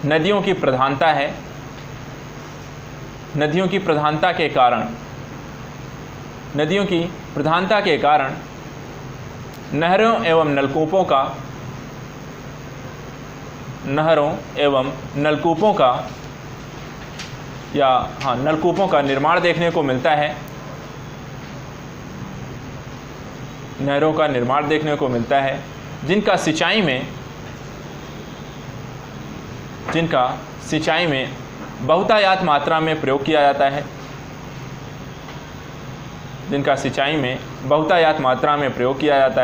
नदियों की प्रधानता है, नदियों की प्रधानता के कारण नहरों एवं नलकूपों का निर्माण देखने को मिलता है, नहरों का निर्माण देखने को मिलता है, जिनका सिंचाई में बहुतायत मात्रा में प्रयोग किया जाता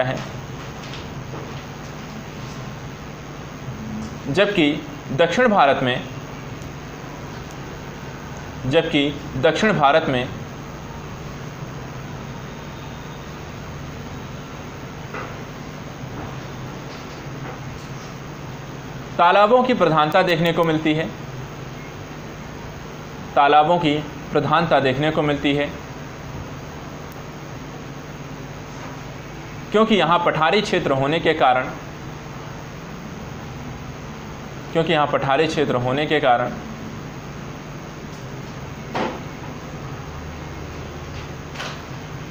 है, जबकि दक्षिण भारत में तालाबों की प्रधानता देखने को मिलती है, क्योंकि यहाँ पठारी क्षेत्र होने के कारण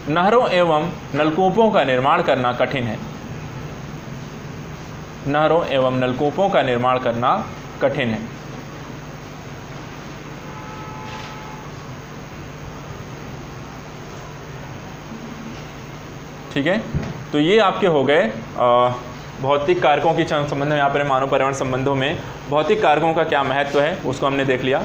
नहरों एवं नलकूपों का निर्माण करना कठिन है। ठीक है, तो ये आपके हो गए भौतिक कारकों के संबंध में। यहाँ पर मानव पर्यावरण संबंधों में भौतिक कारकों का क्या महत्व है उसको हमने देख लिया।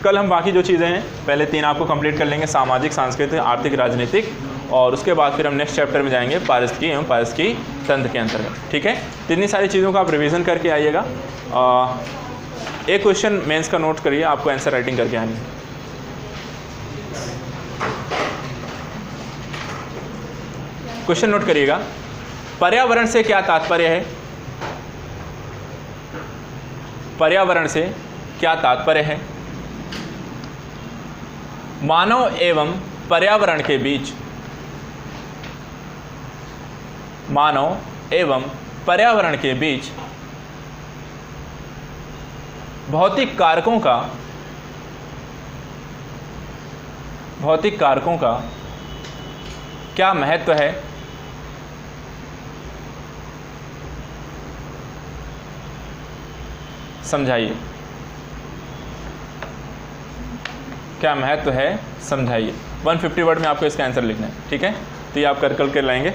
कल हम बाकी जो चीज़ें हैं पहले 3 आपको कंप्लीट कर लेंगे, सामाजिक, सांस्कृतिक, आर्थिक, राजनीतिक, और उसके बाद फिर हम नेक्स्ट चैप्टर में जाएंगे पारिस्थितिकी एवं पारिस्थितिकी तंत्र के अंतर्गत। ठीक है, तो इतनी सारी चीज़ों का आप रिवीजन करके आइएगा। एक क्वेश्चन मेंस का नोट करिए, आपको आंसर राइटिंग करके आनी है। क्वेश्चन नोट करिएगा, पर्यावरण से क्या तात्पर्य है? पर्यावरण से क्या तात्पर्य है? मानव एवं पर्यावरण के बीच भौतिक कारकों का क्या महत्व है? समझाइए, क्या महत्व है समझाइए। 150 वर्ड में आपको इसका आंसर लिखना है। ठीक है, तो ये आप कर लाएंगे।